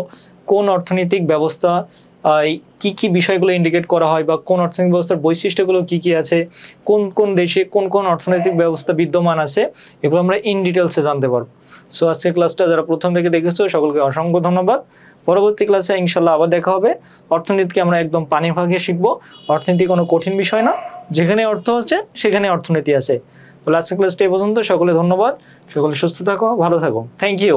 কোন অর্থনৈতিক ব্যবস্থা কি কি বিষয়গুলো ইন্ডিকেট করা হয়, বা কোন অর্থনৈতিক ব্যবস্থার বৈশিষ্ট্যগুলো কি কি আছে, কোন কোন দেশে কোন কোন অর্থনৈতিক ব্যবস্থা বিদ্যমান আছে, এগুলো আমরা ইন ডিটেলসে জানতে পারবো। সো আজকের ক্লাসটা যারা প্রথম থেকে দেখেছো সকলকে অসংখ্য ধন্যবাদ। পরবর্তী ক্লাসে ইনশাল্লাহ আবার দেখা হবে। অর্থনীতিকে আমরা একদম পানি ভাগে শিখবো। অর্থনীতি কোনো কঠিন বিষয় না, যেখানে অর্থ আছে সেখানে অর্থনীতি আছে। তো আজকের ক্লাসটা এই পর্যন্ত, সকলে ধন্যবাদ, সকলে সুস্থ থাকো, ভালো থাকো, থ্যাংক ইউ।